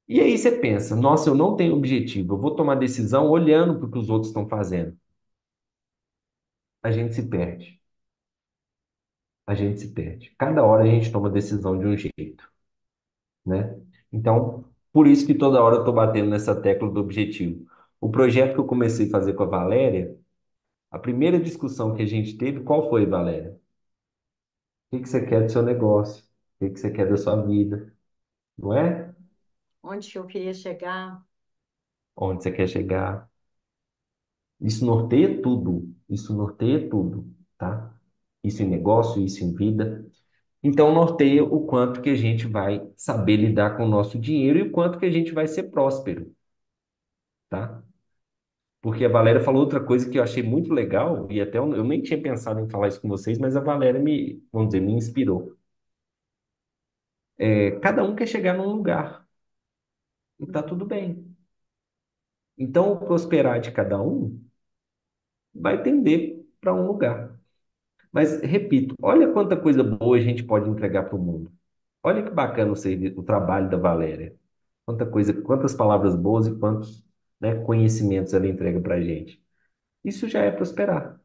E aí você pensa, nossa, eu não tenho objetivo, eu vou tomar decisão olhando para o que os outros estão fazendo. A gente se perde. A gente se perde. Cada hora a gente toma decisão de um jeito, né? Então, por isso que toda hora eu estou batendo nessa tecla do objetivo. O projeto que eu comecei a fazer com a Valéria, a primeira discussão que a gente teve, qual foi, Valéria? O que que você quer do seu negócio? O que que você quer da sua vida? Não é? Onde que eu queria chegar? Onde você quer chegar? Isso norteia tudo. Isso norteia tudo, tá? Isso em negócio, isso em vida. Então, norteia o quanto que a gente vai saber lidar com o nosso dinheiro e o quanto que a gente vai ser próspero, tá? Porque a Valéria falou outra coisa que eu achei muito legal, e até eu nem tinha pensado em falar isso com vocês, mas a Valéria me, vamos dizer, me inspirou. Cada um quer chegar num lugar, e tá tudo bem. Então, o prosperar de cada um vai tender para um lugar. Mas, repito, olha quanta coisa boa a gente pode entregar para o mundo. Olha que bacana o trabalho da Valéria. Quanta coisa, quantas palavras boas e quantos, né, conhecimentos ela entrega para a gente. Isso já é prosperar.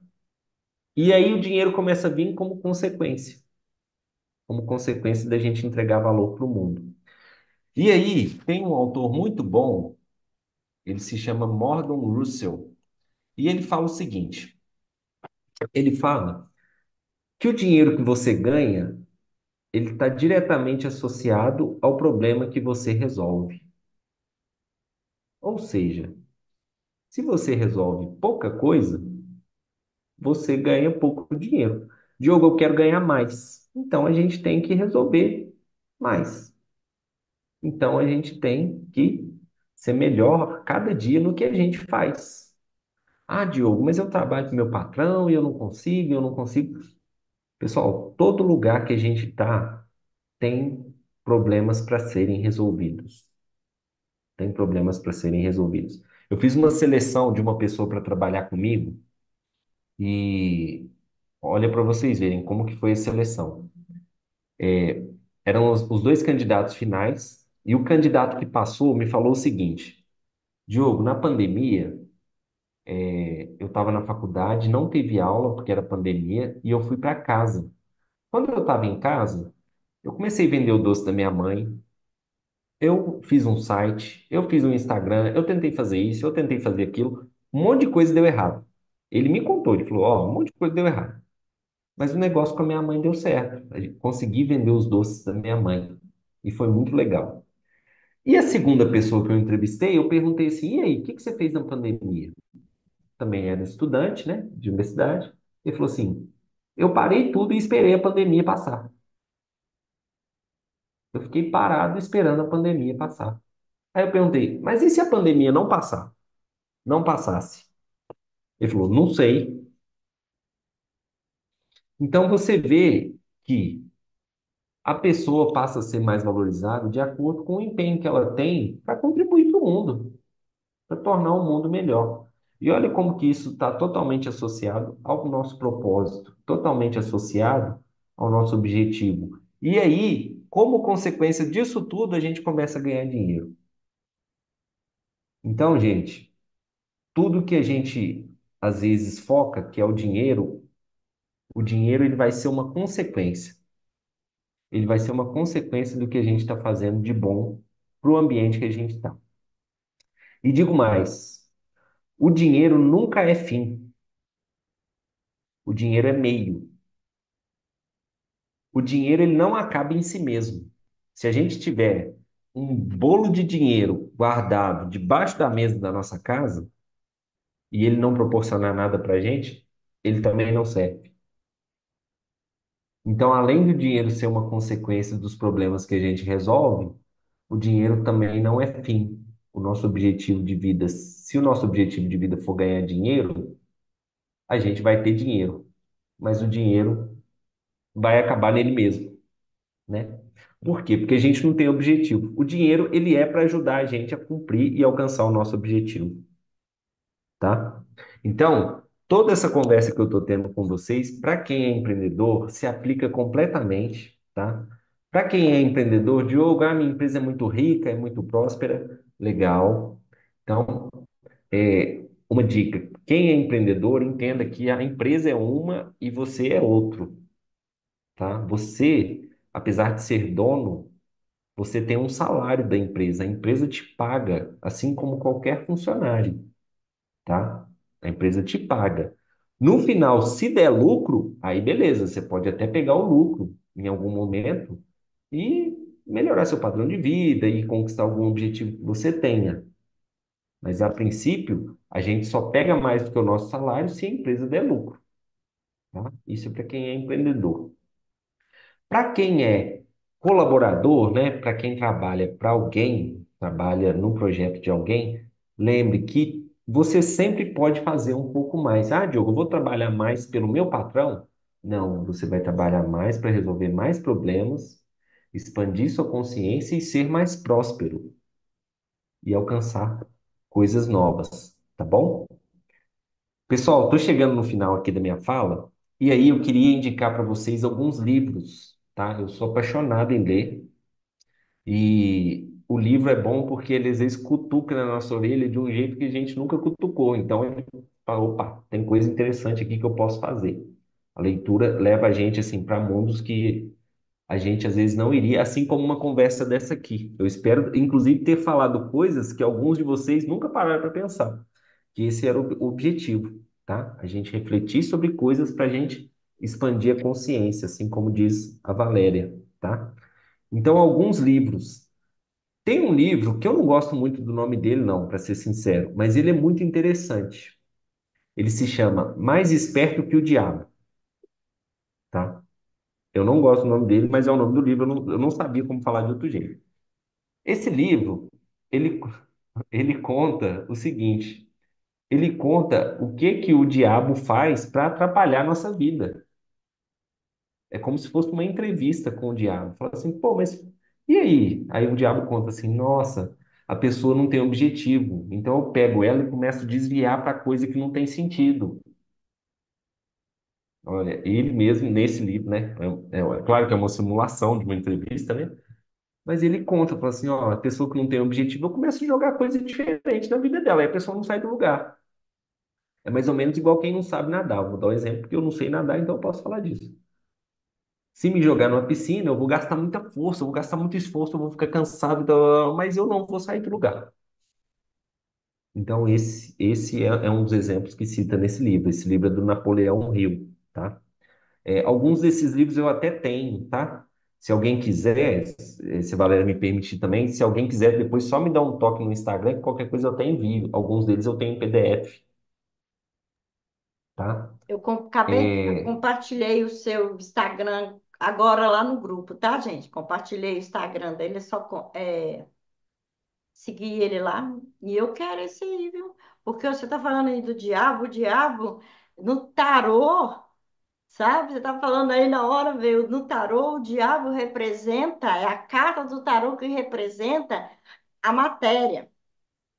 E aí o dinheiro começa a vir como consequência da gente entregar valor para o mundo. E aí tem um autor muito bom, ele se chama Morgan Russell, e ele fala o seguinte: ele fala que o dinheiro que você ganha ele está diretamente associado ao problema que você resolve. Ou seja, se você resolve pouca coisa, você ganha pouco dinheiro. Diogo, eu quero ganhar mais. Então a gente tem que resolver mais. Então a gente tem que ser melhor cada dia no que a gente faz. Ah, Diogo, mas eu trabalho com meu patrão e eu não consigo, eu não consigo. Pessoal, todo lugar que a gente está tem problemas para serem resolvidos. Tem problemas para serem resolvidos. Eu fiz uma seleção de uma pessoa para trabalhar comigo e olha para vocês verem como que foi a seleção. Eram os dois candidatos finais e o candidato que passou me falou o seguinte: Diogo, na pandemia, eu estava na faculdade, não teve aula porque era pandemia e eu fui para casa. Quando eu estava em casa, eu comecei a vender o doce da minha mãe. Eu fiz um site, eu fiz um Instagram, eu tentei fazer isso, eu tentei fazer aquilo, um monte de coisa deu errado. Ele me contou, ele falou, ó, um monte de coisa deu errado. Mas o negócio com a minha mãe deu certo. Consegui vender os doces da minha mãe. E foi muito legal. E a segunda pessoa que eu entrevistei, eu perguntei assim: e aí, o que que você fez na pandemia? Também era estudante, né, de universidade. Ele falou assim: eu parei tudo e esperei a pandemia passar. Eu fiquei parado esperando a pandemia passar. Aí eu perguntei: mas e se a pandemia não passar? Não passasse? Ele falou: não sei. Então você vê que a pessoa passa a ser mais valorizada de acordo com o empenho que ela tem para contribuir para o mundo, para tornar o mundo melhor. E olha como que isso está totalmente associado ao nosso propósito, totalmente associado ao nosso objetivo. E aí, como consequência disso tudo, a gente começa a ganhar dinheiro. Então, gente, tudo que a gente às vezes foca, que é o dinheiro ele vai ser uma consequência. Ele vai ser uma consequência do que a gente está fazendo de bom para o ambiente que a gente está. E digo mais, o dinheiro nunca é fim, o dinheiro é meio. O dinheiro ele não acaba em si mesmo. Se a gente tiver um bolo de dinheiro guardado debaixo da mesa da nossa casa e ele não proporcionar nada para a gente, ele também não serve. Então, além do dinheiro ser uma consequência dos problemas que a gente resolve, o dinheiro também não é fim. O nosso objetivo de vida, se o nosso objetivo de vida for ganhar dinheiro, a gente vai ter dinheiro, mas o dinheiro vai acabar nele mesmo, né? Por quê? Porque a gente não tem objetivo. O dinheiro, ele é para ajudar a gente a cumprir e alcançar o nosso objetivo, tá? Então, toda essa conversa que eu estou tendo com vocês, para quem é empreendedor, se aplica completamente, tá? Para quem é empreendedor, Diogo, minha empresa é muito rica, é muito próspera, legal. Então, uma dica: quem é empreendedor, entenda que a empresa é uma e você é outro, tá? Você, apesar de ser dono, você tem um salário da empresa. A empresa te paga, assim como qualquer funcionário, tá? A empresa te paga. No final, se der lucro, aí beleza, você pode até pegar o lucro em algum momento e melhorar seu padrão de vida e conquistar algum objetivo que você tenha. Mas a princípio, a gente só pega mais do que o nosso salário se a empresa der lucro, tá? Isso é para quem é empreendedor. Para quem é colaborador, né, para quem trabalha para alguém, trabalha no projeto de alguém, lembre que você sempre pode fazer um pouco mais. Diogo, eu vou trabalhar mais pelo meu patrão? Não, você vai trabalhar mais para resolver mais problemas, expandir sua consciência e ser mais próspero e alcançar coisas novas, tá bom? Pessoal, estou chegando no final aqui da minha fala, e aí eu queria indicar para vocês alguns livros, tá? Eu sou apaixonado em ler, e o livro é bom porque ele às vezes cutuca na nossa orelha de um jeito que a gente nunca cutucou. Então, ele fala, opa, tem coisa interessante aqui que eu posso fazer. A leitura leva a gente, assim, para mundos que a gente às vezes não iria, assim como uma conversa dessa aqui. Eu espero, inclusive, ter falado coisas que alguns de vocês nunca pararam para pensar, que esse era o objetivo, tá? A gente refletir sobre coisas para a gente expandir a consciência, assim como diz a Valéria, tá? Então, alguns livros. Tem um livro que eu não gosto muito do nome dele, não, para ser sincero, mas ele é muito interessante. Ele se chama Mais Esperto que o Diabo, tá? Eu não gosto do nome dele, mas é o nome do livro, eu não sabia como falar de outro jeito. Esse livro, ele, ele conta o seguinte: ele conta o que que o diabo faz para atrapalhar a nossa vida. É como se fosse uma entrevista com o diabo. Fala assim, pô, mas e aí? Aí o diabo conta assim, nossa, a pessoa não tem objetivo. Então eu pego ela e começo a desviar para coisa que não tem sentido. Olha, ele mesmo nesse livro, né? É claro que é uma simulação de uma entrevista, né? Mas ele conta, fala assim, ó, a pessoa que não tem objetivo, eu começo a jogar coisa diferente na vida dela, aí a pessoa não sai do lugar. É mais ou menos igual quem não sabe nadar. Eu vou dar um exemplo porque eu não sei nadar, então eu posso falar disso. Se me jogar numa piscina, eu vou gastar muita força, eu vou gastar muito esforço, eu vou ficar cansado, mas eu não vou sair do lugar. Então, esse é um dos exemplos que cita nesse livro. Esse livro é do Napoleão Hill, tá? Alguns desses livros eu até tenho, tá? Se alguém quiser, se a Valéria me permitir também, se alguém quiser, depois só me dá um toque no Instagram, que qualquer coisa eu até envio. Alguns deles eu tenho em PDF, tá? Acabei, É, compartilhei o seu Instagram agora lá no grupo, tá, gente? Compartilhei o Instagram dele, é só seguir ele lá. E eu quero esse aí, viu? Porque você tá falando aí do diabo, o diabo no tarô, sabe? Você tá falando aí na hora, veio no tarô, o diabo representa, é a carta do tarô que representa a matéria,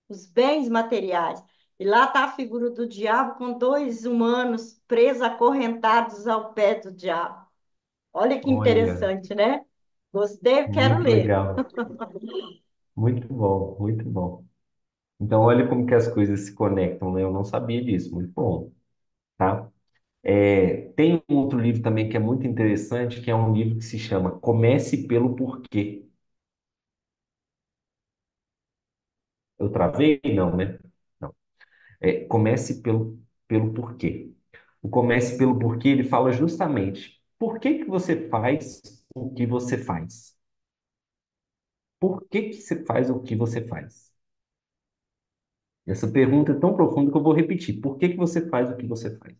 os bens materiais. E lá está a figura do diabo com dois humanos presos, acorrentados ao pé do diabo. Olha que olha, interessante, né? Gostei, quero muito ler. legal. Muito bom, muito bom. Então, olha como que as coisas se conectam, né? Eu não sabia disso, muito bom, tá? Tem um outro livro também que é muito interessante, que é um livro que se chama Comece pelo Porquê. Eu travei? Não, né? Não. Comece pelo porquê. O Comece pelo Porquê, ele fala justamente por que que você faz o que você faz? Por que que você faz o que você faz? Essa pergunta é tão profunda que eu vou repetir. Por que que você faz o que você faz?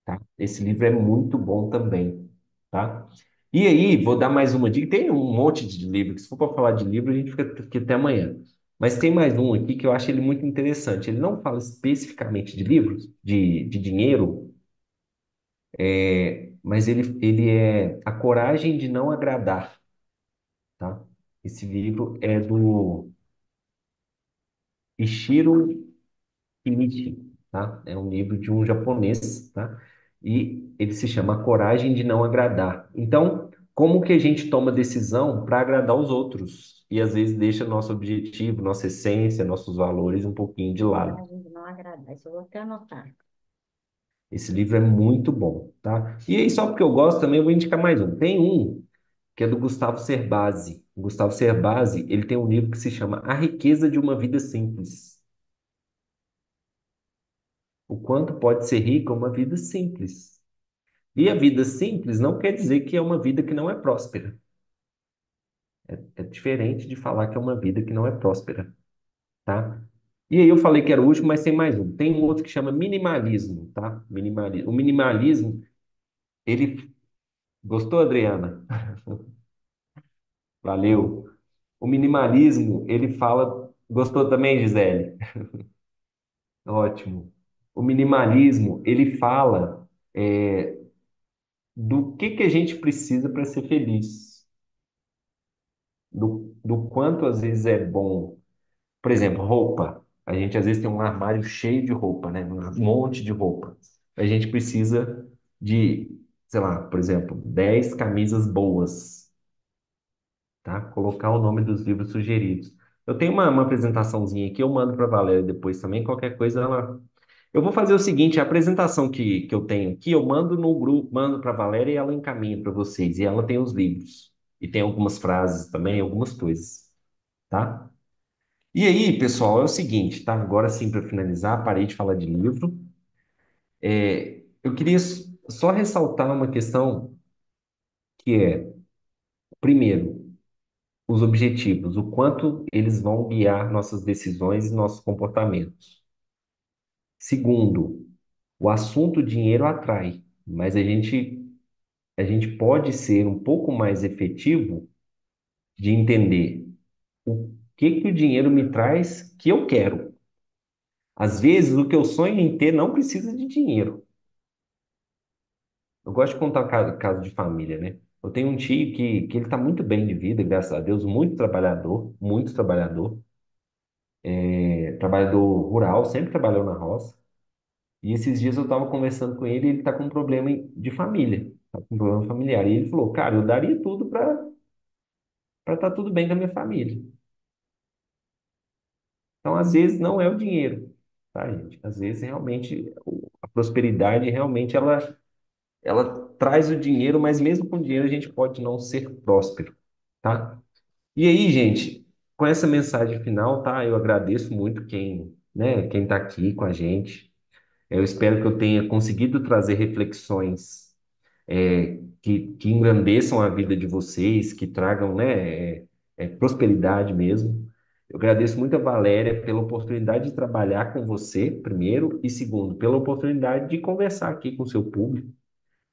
Tá? Esse livro é muito bom também, tá? E aí, vou dar mais uma dica. Tem um monte de livro, que se for para falar de livro, a gente fica aqui até amanhã. Mas tem mais um aqui que eu acho ele muito interessante. Ele não fala especificamente de livros, de dinheiro, mas ele é A Coragem de Não Agradar, tá? Esse livro é do Ishiro Shinichi, tá? É um livro de um japonês, tá? E ele se chama A Coragem de Não Agradar. Então, como que a gente toma decisão para agradar os outros? E às vezes deixa nosso objetivo, nossa essência, nossos valores um pouquinho de lado. Coragem de não agradar. Isso eu vou até anotar. Esse livro é muito bom, tá? E aí, só porque eu gosto também, eu vou indicar mais um. Tem um que é do Gustavo Cerbasi. O Gustavo Cerbasi, ele tem um livro que se chama A Riqueza de uma Vida Simples. O quanto pode ser rico é uma vida simples. E a vida simples não quer dizer que é uma vida que não é próspera. É diferente de falar que é uma vida que não é próspera, tá? E aí eu falei que era o último, mas tem mais um. Tem um outro que chama minimalismo, tá? Minimalismo. O minimalismo, ele... Gostou, Adriana? Valeu. O minimalismo, ele fala... Gostou também, Gisele? Ótimo. O minimalismo, ele fala do que a gente precisa para ser feliz, do quanto às vezes é bom. Por exemplo, roupa. A gente às vezes tem um armário cheio de roupa, né? Um monte de roupa. A gente precisa de, sei lá, por exemplo, 10 camisas boas, tá? Colocar o nome dos livros sugeridos. Eu tenho uma apresentaçãozinha aqui, eu mando para a Valéria depois também, qualquer coisa ela... Eu vou fazer o seguinte, a apresentação que eu tenho aqui, eu mando no grupo, mando para a Valéria e ela encaminha para vocês. E ela tem os livros. E tem algumas frases também, algumas coisas, tá? E aí, pessoal, é o seguinte, tá? Agora sim, para finalizar, parei de falar de livro. Eu queria só ressaltar uma questão que é, primeiro, os objetivos, o quanto eles vão guiar nossas decisões e nossos comportamentos. Segundo, o assunto dinheiro atrai, mas a gente pode ser um pouco mais efetivo de entender o que o dinheiro me traz que eu quero. Às vezes, o que eu sonho em ter não precisa de dinheiro. Eu gosto de contar caso de família, né? Eu tenho um tio que ele está muito bem de vida, graças a Deus, muito trabalhador, trabalhador rural, sempre trabalhou na roça. E esses dias eu estava conversando com ele e ele está com um problema de família, está com um problema familiar. E ele falou, cara, eu daria tudo para estar tudo bem com a minha família. Então, às vezes, não é o dinheiro, tá, gente? Às vezes, realmente, a prosperidade, realmente, ela traz o dinheiro, mas mesmo com dinheiro a gente pode não ser próspero, tá? E aí, gente, com essa mensagem final, tá? Eu agradeço muito quem, né, quem tá aqui com a gente. Eu espero que eu tenha conseguido trazer reflexões que engrandeçam a vida de vocês, que tragam, né, prosperidade mesmo. Eu agradeço muito a Valéria pela oportunidade de trabalhar com você, primeiro, e segundo, pela oportunidade de conversar aqui com o seu público,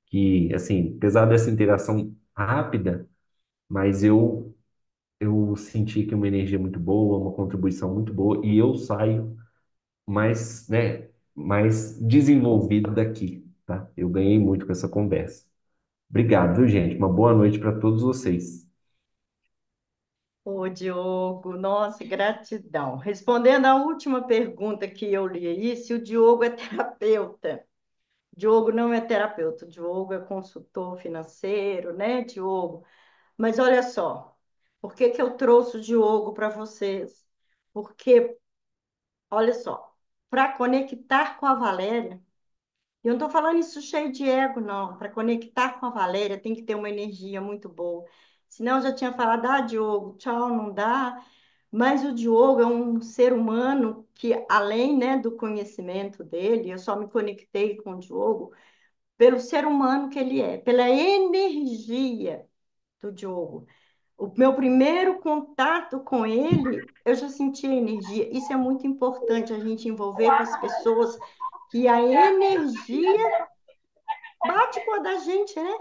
que, assim, apesar dessa interação rápida, mas eu senti que uma energia muito boa, uma contribuição muito boa, e eu saio mais, né, mais desenvolvido daqui, tá? Eu ganhei muito com essa conversa. Obrigado, viu, gente? Uma boa noite para todos vocês. Ô, Diogo, nossa, gratidão. Respondendo à última pergunta que eu li aí, se o Diogo é terapeuta. Diogo não é terapeuta, Diogo é consultor financeiro, né, Diogo? Mas olha só, por que que eu trouxe o Diogo para vocês? Porque, olha só, para conectar com a Valéria, e eu não estou falando isso cheio de ego, não. Para conectar com a Valéria tem que ter uma energia muito boa. Senão eu já tinha falado, ah, Diogo, tchau, não dá. Mas o Diogo é um ser humano que, além, né, do conhecimento dele, eu só me conectei com o Diogo pelo ser humano que ele é, pela energia do Diogo. O meu primeiro contato com ele, eu já senti a energia. Isso é muito importante, a gente envolver com as pessoas que a energia bate com a da gente, né?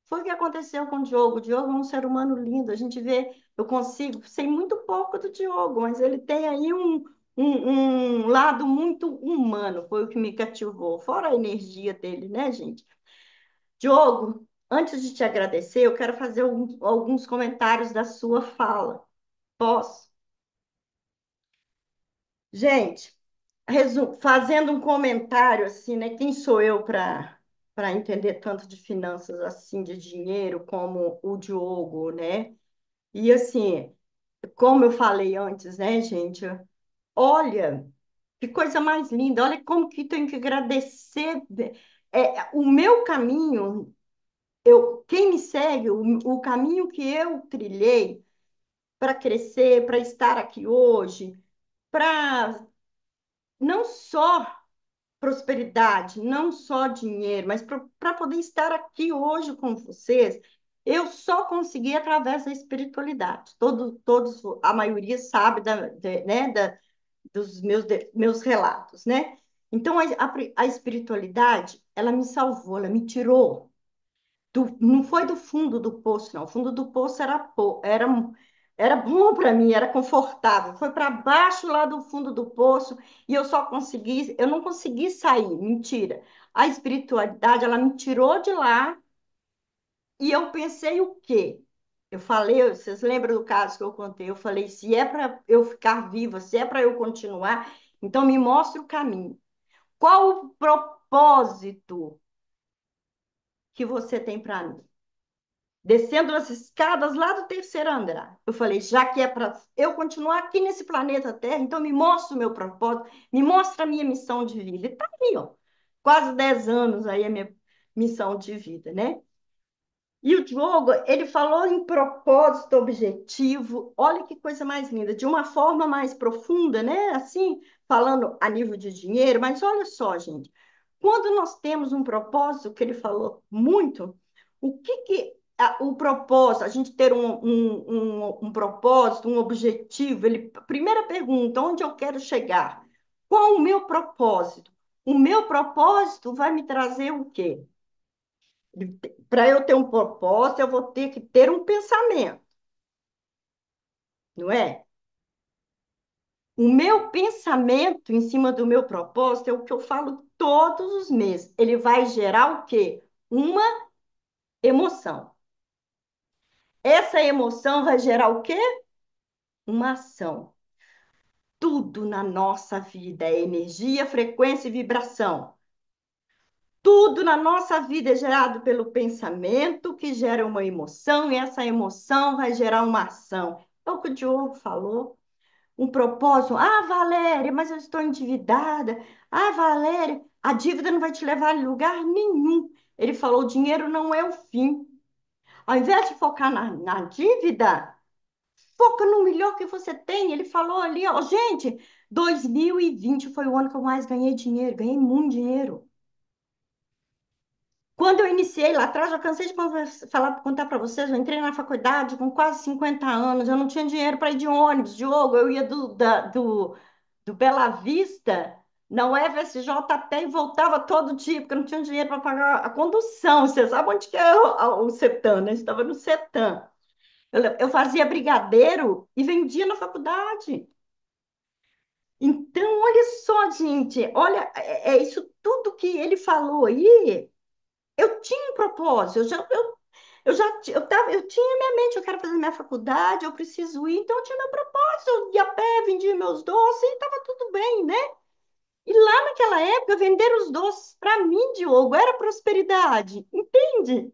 Foi o que aconteceu com o Diogo. O Diogo é um ser humano lindo. A gente vê, eu consigo, sei muito pouco do Diogo, mas ele tem aí um lado muito humano, foi o que me cativou, fora a energia dele, né, gente? Diogo, antes de te agradecer, eu quero fazer alguns comentários da sua fala. Posso? Gente, fazendo um comentário assim, né? Quem sou eu para entender tanto de finanças assim, de dinheiro, como o Diogo, né? E assim, como eu falei antes, né, gente? Olha, que coisa mais linda! Olha como que tenho que agradecer. O meu caminho, quem me segue, o caminho que eu trilhei para crescer, para estar aqui hoje, para não só prosperidade, não só dinheiro, mas para poder estar aqui hoje com vocês, eu só consegui através da espiritualidade. Todos, a maioria sabe né, dos meus relatos, né? Então, a espiritualidade, ela me salvou, ela me tirou não foi do fundo do poço, não. O fundo do poço era bom para mim, era confortável. Foi para baixo lá do fundo do poço e eu não consegui sair. Mentira. A espiritualidade, ela me tirou de lá e eu pensei o quê? Eu falei, vocês lembram do caso que eu contei? Eu falei, se é para eu ficar viva, se é para eu continuar, então me mostre o caminho. Qual o propósito que você tem para mim? Descendo as escadas lá do terceiro andar. Eu falei, já que é para eu continuar aqui nesse planeta Terra, então me mostra o meu propósito, me mostra a minha missão de vida. E tá aí, ó, quase 10 anos aí a minha missão de vida, né? E o Diogo, ele falou em propósito, objetivo, olha que coisa mais linda, de uma forma mais profunda, né? Assim, falando a nível de dinheiro, mas olha só, gente, quando nós temos um propósito, que ele falou muito, o propósito, a gente ter um propósito, um objetivo, primeira pergunta, onde eu quero chegar? Qual o meu propósito? O meu propósito vai me trazer o quê? Para eu ter um propósito, eu vou ter que ter um pensamento, não é? O meu pensamento em cima do meu propósito é o que eu falo todos os meses. Ele vai gerar o quê? Uma emoção. Essa emoção vai gerar o quê? Uma ação. Tudo na nossa vida é energia, frequência e vibração. Tudo na nossa vida é gerado pelo pensamento, que gera uma emoção, e essa emoção vai gerar uma ação. É o que o Diogo falou. Um propósito. Ah, Valéria, mas eu estou endividada. Ah, Valéria, a dívida não vai te levar a lugar nenhum. Ele falou: o dinheiro não é o fim. Ao invés de focar na dívida, foca no melhor que você tem. Ele falou ali, ó, gente, 2020 foi o ano que eu mais ganhei dinheiro, ganhei muito dinheiro. Quando eu iniciei lá atrás, eu cansei de contar para vocês, eu entrei na faculdade com quase 50 anos, eu não tinha dinheiro para ir de ônibus, Diogo, eu ia do Bela Vista na UFSJ a pé e voltava todo dia, porque eu não tinha dinheiro para pagar a condução. Você sabe onde que é o CETAM, né? Eu estava no CETAM. Eu fazia brigadeiro e vendia na faculdade. Então, olha só, gente, olha, é isso tudo que ele falou aí. Eu tinha um propósito, eu tinha minha mente, eu quero fazer minha faculdade, eu preciso ir, então eu tinha meu propósito, eu ia a pé, vendia meus doces e estava tudo bem, né? E lá naquela época, vender os doces para mim, Diogo, era prosperidade, entende?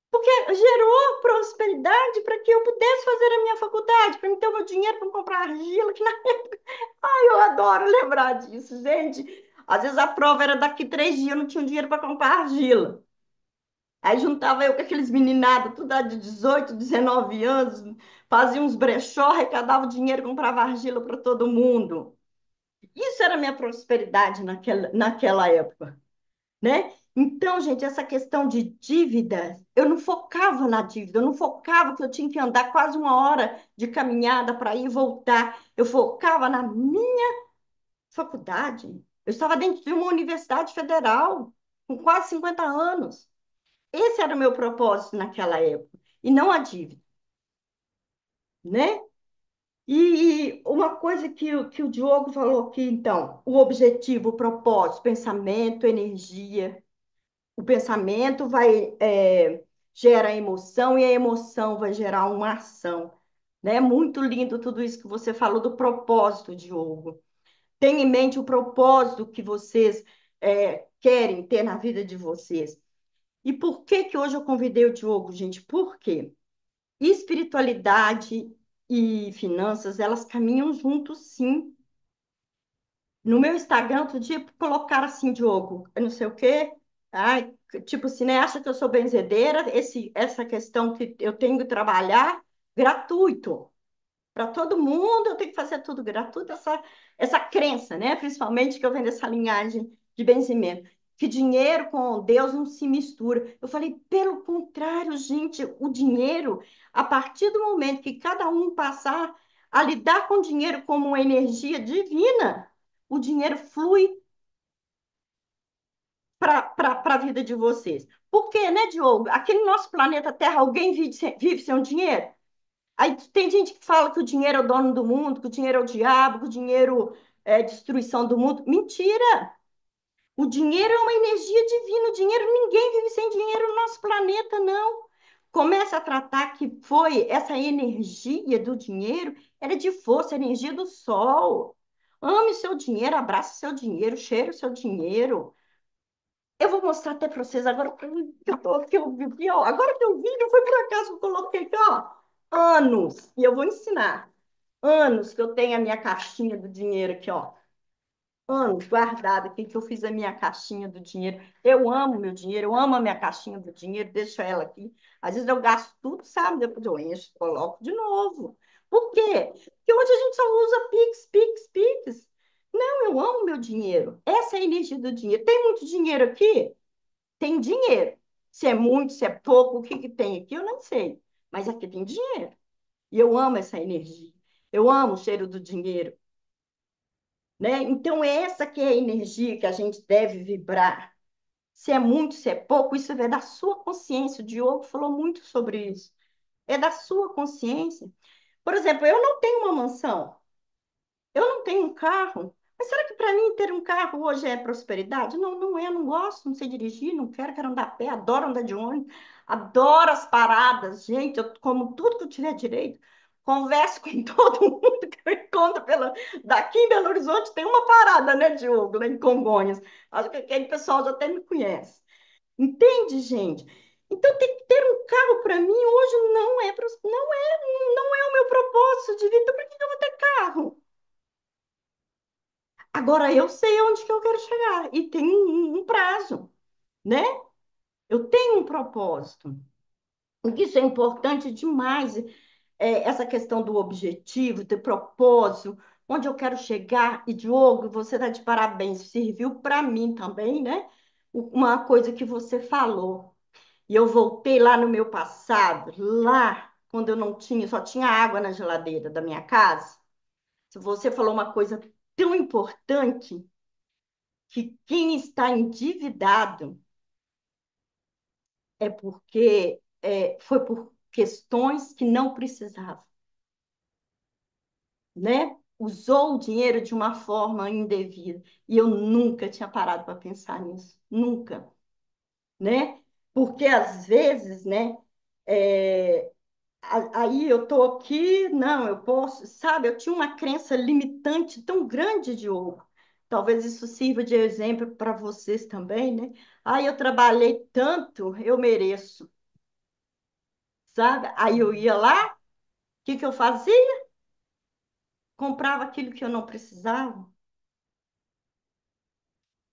Porque gerou prosperidade para que eu pudesse fazer a minha faculdade, para me ter o meu dinheiro para comprar argila, que na época, ai, eu adoro lembrar disso, gente. Às vezes a prova era daqui 3 dias, eu não tinha dinheiro para comprar argila. Aí juntava eu com aqueles meninados, tudo de 18, 19 anos, fazia uns brechó, arrecadava o dinheiro, comprava argila para todo mundo. Isso era a minha prosperidade naquela época, né? Então, gente, essa questão de dívida, eu não focava na dívida, eu não focava que eu tinha que andar quase 1 hora de caminhada para ir e voltar. Eu focava na minha faculdade. Eu estava dentro de uma universidade federal, com quase 50 anos. Esse era o meu propósito naquela época, e não a dívida, né? E uma coisa que o Diogo falou aqui, então, o objetivo, o propósito, pensamento, energia. O pensamento vai gera emoção e a emoção vai gerar uma ação, né? Muito lindo tudo isso que você falou do propósito, Diogo. Tenha em mente o propósito que vocês querem ter na vida de vocês. E por que que hoje eu convidei o Diogo, gente? Por quê? Espiritualidade e finanças, elas caminham juntos, sim. No meu Instagram, outro dia, colocaram assim, Diogo, eu não sei o quê. Ai, tipo assim, né? Acha que eu sou benzedeira? Essa questão que eu tenho que trabalhar gratuito. Para todo mundo, eu tenho que fazer tudo gratuito. Essa crença, né? Principalmente que eu venho dessa linhagem de benzimento. Que dinheiro com Deus não se mistura. Eu falei, pelo contrário, gente, o dinheiro, a partir do momento que cada um passar a lidar com o dinheiro como uma energia divina, o dinheiro flui para a vida de vocês. Por quê, né, Diogo? Aqui no nosso planeta Terra, alguém vive sem o dinheiro? Aí tem gente que fala que o dinheiro é o dono do mundo, que o dinheiro é o diabo, que o dinheiro é destruição do mundo. Mentira! O dinheiro é uma energia divina. O dinheiro, ninguém vive sem dinheiro no nosso planeta, não. Comece a tratar que foi essa energia do dinheiro, era de força, energia do sol. Ame seu dinheiro, abrace seu dinheiro, cheire o seu dinheiro. Eu vou mostrar até para vocês agora que eu vi, ó. Agora que eu vi, não foi por acaso que eu coloquei aqui, ó. Anos. E eu vou ensinar. Anos que eu tenho a minha caixinha do dinheiro aqui, ó. Anos guardada aqui que eu fiz a minha caixinha do dinheiro. Eu amo meu dinheiro, eu amo a minha caixinha do dinheiro, deixo ela aqui. Às vezes eu gasto tudo, sabe? Depois eu encho, coloco de novo. Por quê? Porque hoje a gente só usa Pix, Pix, Pix. Não, eu amo meu dinheiro. Essa é a energia do dinheiro. Tem muito dinheiro aqui? Tem dinheiro. Se é muito, se é pouco, o que que tem aqui, eu não sei. Mas aqui tem dinheiro. E eu amo essa energia. Eu amo o cheiro do dinheiro, né? Então, essa que é a energia que a gente deve vibrar. Se é muito, se é pouco, isso é da sua consciência. O Diogo falou muito sobre isso. É da sua consciência. Por exemplo, eu não tenho uma mansão. Eu não tenho um carro. Mas será que para mim ter um carro hoje é prosperidade? Não, não é. Eu não gosto, não sei dirigir, não quero, quero andar a pé, adoro andar de ônibus, adoro as paradas. Gente, eu como tudo que eu tiver direito. Converso com todo mundo que eu encontro daqui em Belo Horizonte. Tem uma parada, né, Diogo, lá em Congonhas. Acho que aquele pessoal já até me conhece. Entende, gente? Então, ter um carro para mim hoje não é o meu propósito de vida. Então, por que eu vou ter carro? Agora eu sei onde que eu quero chegar e tem um prazo, né? Eu tenho um propósito. Isso é importante demais. essa questão do objetivo, do propósito, onde eu quero chegar. E, Diogo, você está de parabéns, serviu para mim também, né? Uma coisa que você falou. E eu voltei lá no meu passado, lá quando eu não tinha, só tinha água na geladeira da minha casa. Se você falou uma coisa tão importante que quem está endividado é porque foi por questões que não precisava, né? Usou o dinheiro de uma forma indevida. E eu nunca tinha parado para pensar nisso, nunca, né? Porque às vezes, né? é, Aí eu tô aqui, não, eu posso, sabe? Eu tinha uma crença limitante tão grande, Diogo. Talvez isso sirva de exemplo para vocês também, né? Aí eu trabalhei tanto, eu mereço, sabe? Aí eu ia lá, o que que eu fazia? Comprava aquilo que eu não precisava.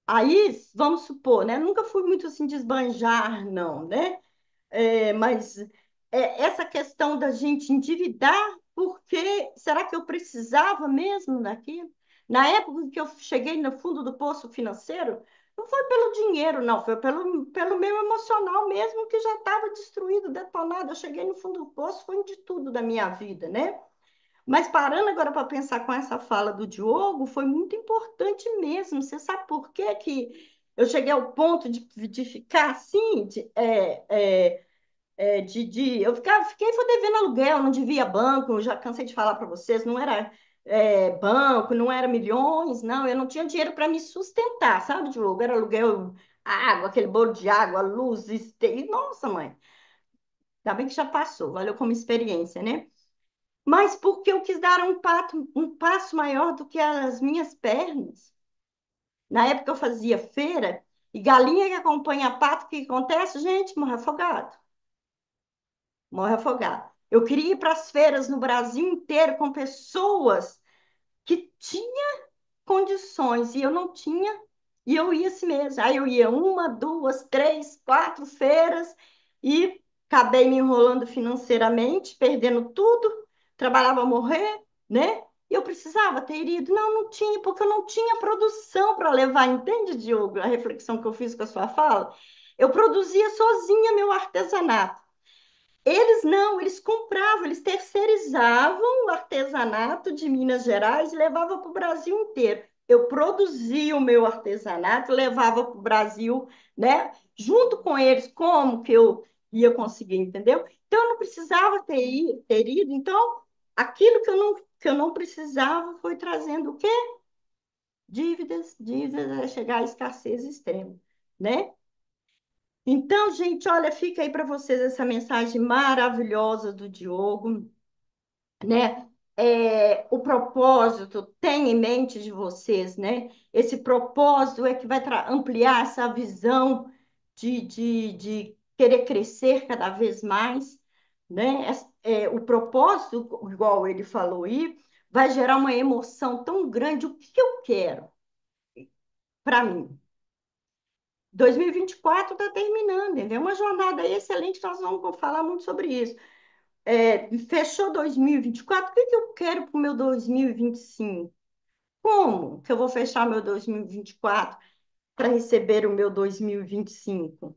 Aí, vamos supor, né? Nunca fui muito assim de esbanjar, não, né? Mas essa questão da gente endividar, porque será que eu precisava mesmo daquilo? Na época que eu cheguei no fundo do poço financeiro, não foi pelo dinheiro, não, foi pelo meu emocional mesmo, que já estava destruído, detonado. Eu cheguei no fundo do poço, foi de tudo da minha vida, né? Mas parando agora para pensar com essa fala do Diogo, foi muito importante mesmo. Você sabe por quê que eu cheguei ao ponto de ficar assim, eu fiquei foi devendo aluguel, não devia banco, eu já cansei de falar para vocês, não era banco, não era milhões, não, eu não tinha dinheiro para me sustentar, sabe, Diogo? Era aluguel, água, aquele bolo de água, luz, nossa, mãe, ainda bem que já passou, valeu como experiência, né? Mas porque eu quis dar um passo maior do que as minhas pernas. Na época eu fazia feira, e galinha que acompanha pato, o que acontece? Gente, morre afogado. Morre afogado. Eu queria ir para as feiras no Brasil inteiro com pessoas que tinham condições e eu não tinha, e eu ia assim mesmo. Aí eu ia uma, duas, três, quatro feiras e acabei me enrolando financeiramente, perdendo tudo, trabalhava a morrer, né? E eu precisava ter ido. Não, não tinha, porque eu não tinha produção para levar. Entende, Diogo, a reflexão que eu fiz com a sua fala? Eu produzia sozinha meu artesanato. Eles não, eles compravam, eles terceirizavam o artesanato de Minas Gerais e levavam para o Brasil inteiro. Eu produzia o meu artesanato, levava para o Brasil, né? Junto com eles, como que eu ia conseguir, entendeu? Então, eu não precisava ter ido. Então, aquilo que eu não precisava foi trazendo o quê? Dívidas, dívidas, até chegar à escassez extrema, né? Então, gente, olha, fica aí para vocês essa mensagem maravilhosa do Diogo, né? O propósito tem em mente de vocês, né? Esse propósito é que vai ampliar essa visão de querer crescer cada vez mais, né? O propósito, igual ele falou aí, vai gerar uma emoção tão grande. O que eu quero para mim? 2024 está terminando, entendeu? É uma jornada excelente, nós vamos falar muito sobre isso. Fechou 2024, o que que eu quero para o meu 2025? Como que eu vou fechar meu 2024 para receber o meu 2025,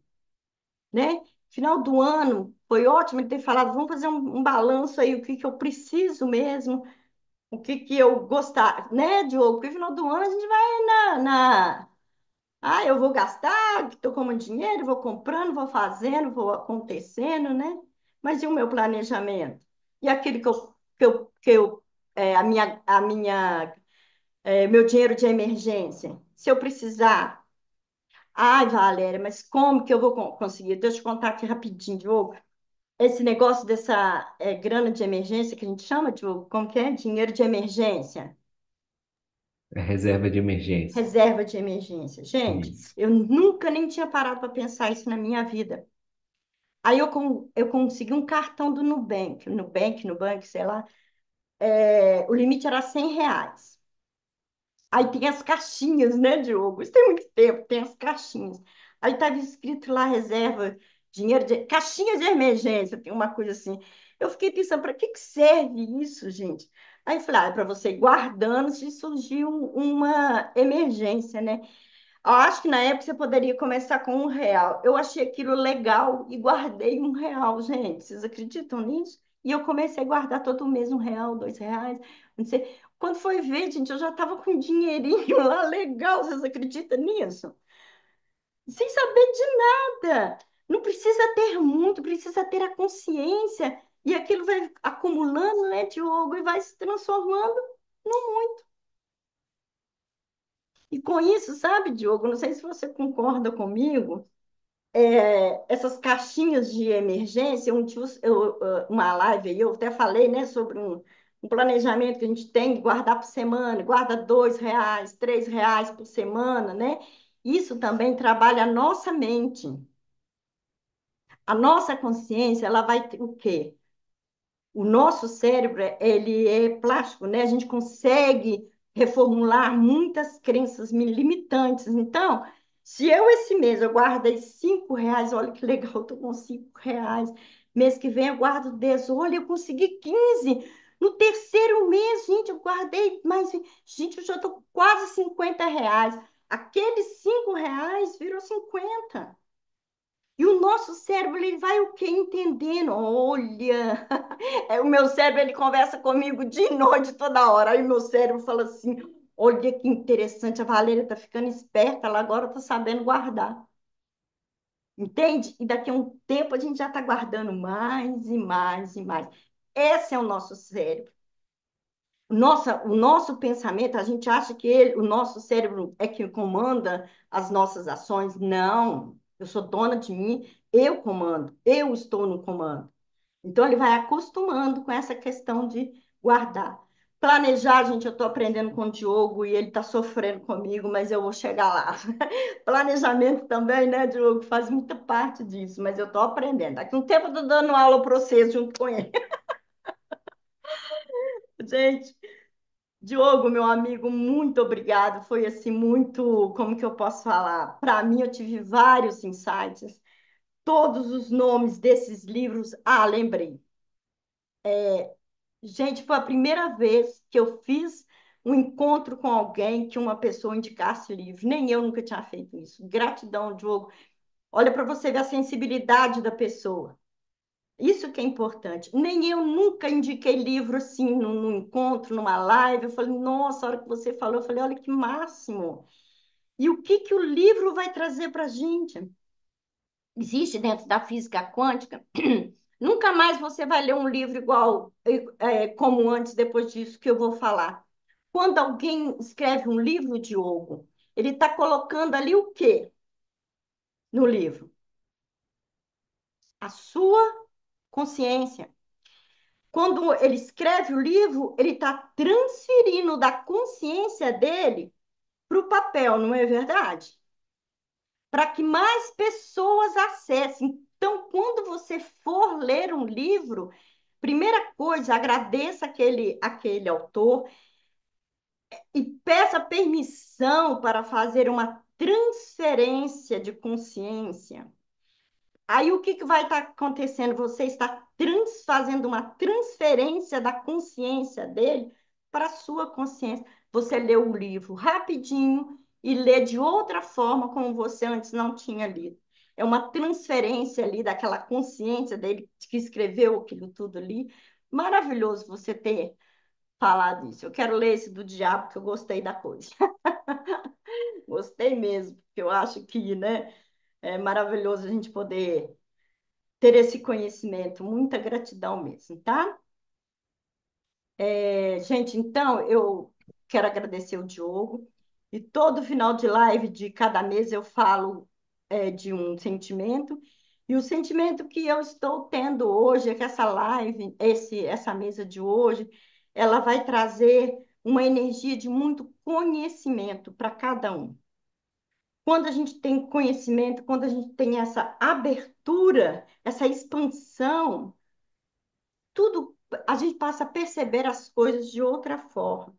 né? Final do ano, foi ótimo ele ter falado, vamos fazer um balanço aí, o que que eu preciso mesmo, o que que eu gostar, né, Diogo? Porque final do ano a gente vai eu vou gastar, estou com muito dinheiro, vou comprando, vou fazendo, vou acontecendo, né? Mas e o meu planejamento? E aquilo meu dinheiro de emergência? Se eu precisar, ai, Valéria, mas como que eu vou conseguir? Deixa eu te contar aqui rapidinho, Diogo. Esse negócio dessa grana de emergência que a gente chama, Diogo, como que é? Dinheiro de emergência. É reserva de emergência. Reserva de emergência. Gente, Isso. eu nunca nem tinha parado para pensar isso na minha vida. Aí eu consegui um cartão do Nubank, sei lá. O limite era R$ 100. Aí tem as caixinhas, né, Diogo? Isso tem muito tempo, tem as caixinhas. Aí estava escrito lá, reserva, caixinha de emergência, tem uma coisa assim. Eu fiquei pensando, para que que serve isso, gente? Aí eu falei, ah, é para você ir guardando se surgir uma emergência, né? Eu acho que na época você poderia começar com R$ 1. Eu achei aquilo legal e guardei R$ 1, gente. Vocês acreditam nisso? E eu comecei a guardar todo mês R$ 1, R$ 2, não sei. Quando foi ver, gente, eu já estava com um dinheirinho lá legal. Vocês acreditam nisso? Sem saber de nada. Não precisa ter muito, precisa ter a consciência. E aquilo vai acumulando, né, Diogo, e vai se transformando no muito. E com isso, sabe, Diogo, não sei se você concorda comigo, essas caixinhas de emergência, uma live aí, eu até falei, né, sobre um planejamento que a gente tem que guardar por semana, guarda R$ 2, R$ 3 por semana, né? Isso também trabalha a nossa mente. A nossa consciência, ela vai ter o quê? O nosso cérebro, ele é plástico, né? A gente consegue reformular muitas crenças limitantes. Então, se eu esse mês eu guardei R$ 5, olha que legal, eu tô com R$ 5. Mês que vem eu guardo 10, olha, eu consegui 15. No terceiro mês, gente, eu guardei mais. Gente, eu já tô com quase R$ 50. Aqueles R$ 5 virou 50. E o nosso cérebro, ele vai o quê? Entendendo. Olha, o meu cérebro, ele conversa comigo de noite toda hora. Aí o meu cérebro fala assim, olha que interessante, a Valéria tá ficando esperta, ela agora tá sabendo guardar. Entende? E daqui a um tempo a gente já está guardando mais e mais e mais. Esse é o nosso cérebro. O nosso pensamento, a gente acha que o nosso cérebro é que comanda as nossas ações. Não, eu sou dona de mim, eu comando, eu estou no comando. Então, ele vai acostumando com essa questão de guardar. Planejar, gente, eu estou aprendendo com o Diogo e ele está sofrendo comigo, mas eu vou chegar lá. Planejamento também, né, Diogo, faz muita parte disso, mas eu estou aprendendo. Daqui a um tempo eu estou dando aula para vocês junto com ele. Gente, Diogo, meu amigo, muito obrigado. Foi assim muito, como que eu posso falar? Para mim, eu tive vários insights. Todos os nomes desses livros, lembrei. Gente, foi a primeira vez que eu fiz um encontro com alguém que uma pessoa indicasse livro. Nem eu nunca tinha feito isso. Gratidão, Diogo. Olha para você ver a sensibilidade da pessoa. Isso que é importante. Nem eu nunca indiquei livro assim num encontro, numa live. Eu falei, nossa, a hora que você falou, eu falei, olha que máximo. E o que que o livro vai trazer para a gente? Existe dentro da física quântica. Nunca mais você vai ler um livro igual, como antes, depois disso que eu vou falar. Quando alguém escreve um livro, Diogo, ele está colocando ali o quê no livro? A sua consciência. Quando ele escreve o livro, ele está transferindo da consciência dele para o papel, não é verdade? Para que mais pessoas acessem. Então, quando você for ler um livro, primeira coisa, agradeça aquele autor e peça permissão para fazer uma transferência de consciência. Aí o que vai estar acontecendo? Você está fazendo uma transferência da consciência dele para a sua consciência. Você lê o livro rapidinho e lê de outra forma como você antes não tinha lido. É uma transferência ali daquela consciência dele que escreveu aquilo tudo ali. Maravilhoso você ter falado isso. Eu quero ler esse do diabo, que eu gostei da coisa. Gostei mesmo, porque eu acho que, né, é maravilhoso a gente poder ter esse conhecimento. Muita gratidão mesmo, tá? Gente, então eu quero agradecer o Diogo. E todo final de live de cada mês eu falo de um sentimento. E o sentimento que eu estou tendo hoje é que essa live, essa mesa de hoje, ela vai trazer uma energia de muito conhecimento para cada um. Quando a gente tem conhecimento, quando a gente tem essa abertura, essa expansão, tudo a gente passa a perceber as coisas de outra forma.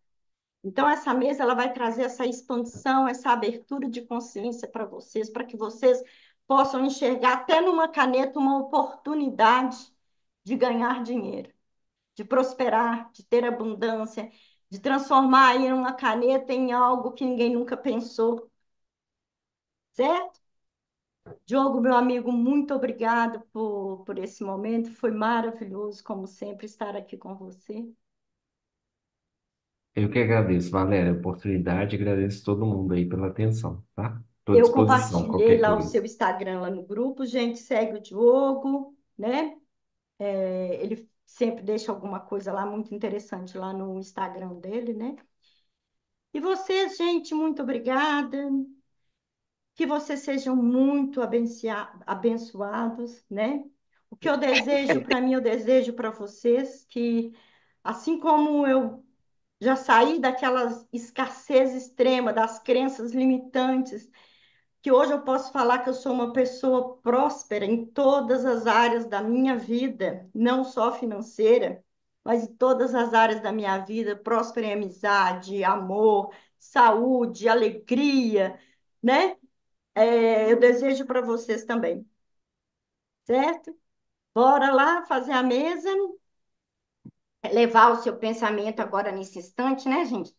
Então, essa mesa ela vai trazer essa expansão, essa abertura de consciência para que vocês possam enxergar até numa caneta uma oportunidade de ganhar dinheiro, de prosperar, de ter abundância, de transformar aí uma caneta em algo que ninguém nunca pensou, certo? Diogo, meu amigo, muito obrigado por esse momento. Foi maravilhoso, como sempre, estar aqui com você. Eu que agradeço, Valéria, a oportunidade, agradeço todo mundo aí pela atenção, tá? Estou à Eu disposição, compartilhei qualquer lá o coisa. seu Instagram lá no grupo, gente, segue o Diogo, né? Ele sempre deixa alguma coisa lá muito interessante lá no Instagram dele, né? E vocês, gente, muito obrigada. Que vocês sejam muito abençoados, né? O que eu desejo para mim, eu desejo para vocês que, assim como eu já saí daquela escassez extrema, das crenças limitantes, que hoje eu posso falar que eu sou uma pessoa próspera em todas as áreas da minha vida, não só financeira, mas em todas as áreas da minha vida, próspera em amizade, amor, saúde, alegria, né? Eu desejo para vocês também, certo? Bora lá fazer a mesa, levar o seu pensamento agora nesse instante, né, gente?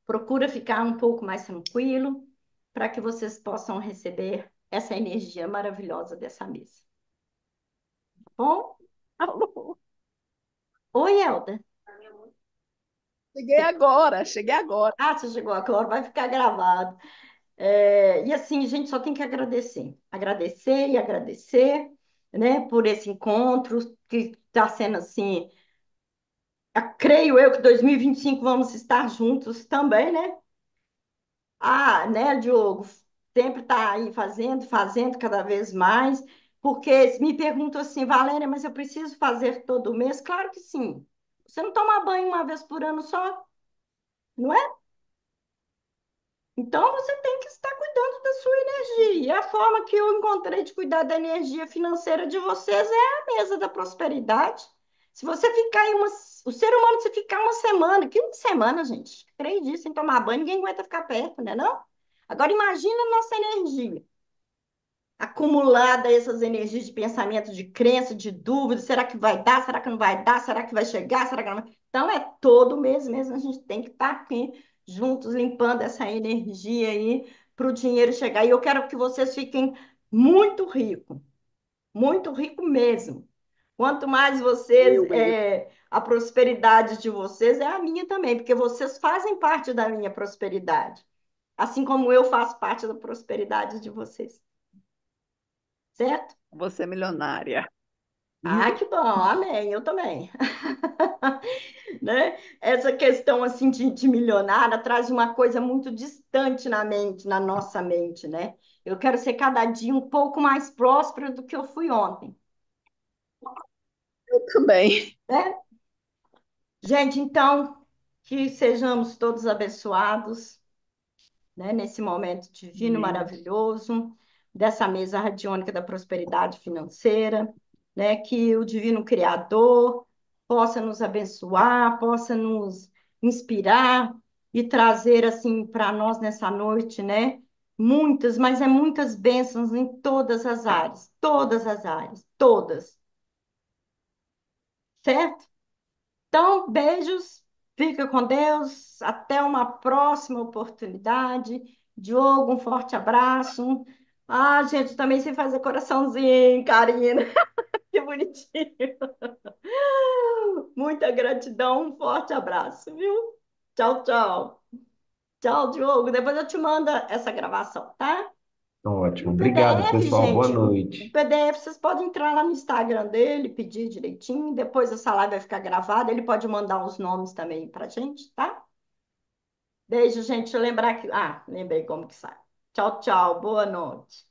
Procura ficar um pouco mais tranquilo para que vocês possam receber essa energia maravilhosa dessa mesa. Tá bom? Alô, Oi, Elda. cheguei agora, cheguei agora. Ah, você chegou agora, vai ficar gravado. E assim, a gente só tem que agradecer. Agradecer e agradecer, né, por esse encontro que está sendo assim. Creio eu que 2025 vamos estar juntos também, né? Ah, né, Diogo? Sempre está aí fazendo cada vez mais, porque me perguntam assim, Valéria, mas eu preciso fazer todo mês? Claro que sim. Você não toma banho uma vez por ano só, não é? Então você tem que estar cuidando da sua energia. E a forma que eu encontrei de cuidar da energia financeira de vocês é a mesa da prosperidade. Se você ficar em uma. O ser humano, se ficar uma semana, que uma semana, gente, 3 dias sem tomar banho, ninguém aguenta ficar perto, né? Não? Agora imagina a nossa energia acumulada, essas energias de pensamento, de crença, de dúvida, será que vai dar, será que não vai dar, será que vai chegar, será que não vai... Então é todo mês mesmo, a gente tem que estar aqui juntos, limpando essa energia aí para o dinheiro chegar. E eu quero que vocês fiquem muito rico mesmo. Quanto mais vocês, Eu. a prosperidade de vocês é a minha também, porque vocês fazem parte da minha prosperidade, assim como eu faço parte da prosperidade de vocês, certo? Você é milionária. Ah, que bom, amém, eu também, né? Essa questão assim de milionária traz uma coisa muito distante na mente, na nossa mente, né? Eu quero ser cada dia um pouco mais próspera do que eu fui ontem, Eu também. né? Gente, então, que sejamos todos abençoados, né, nesse momento divino, Amém. maravilhoso, dessa mesa radiônica da prosperidade financeira, né, que o divino Criador possa nos abençoar, possa nos inspirar e trazer assim para nós nessa noite, né, muitas, mas é muitas bênçãos em todas as áreas, todas, certo? Então, beijos, fica com Deus, até uma próxima oportunidade. Diogo, um forte abraço. Ah, gente, também sei fazer coraçãozinho, Karina, que bonitinho. Muita gratidão, um forte abraço, viu? Tchau, tchau. Tchau, Diogo. Depois eu te mando essa gravação, tá? Ótimo. O Obrigado, PDF, pessoal. Boa gente, o noite. PDF vocês podem entrar lá no Instagram dele, pedir direitinho. Depois essa live vai ficar gravada. Ele pode mandar os nomes também pra gente, tá? Beijo, gente. Deixa eu lembrar que. Ah, lembrei como que sai. Tchau, tchau. Boa noite.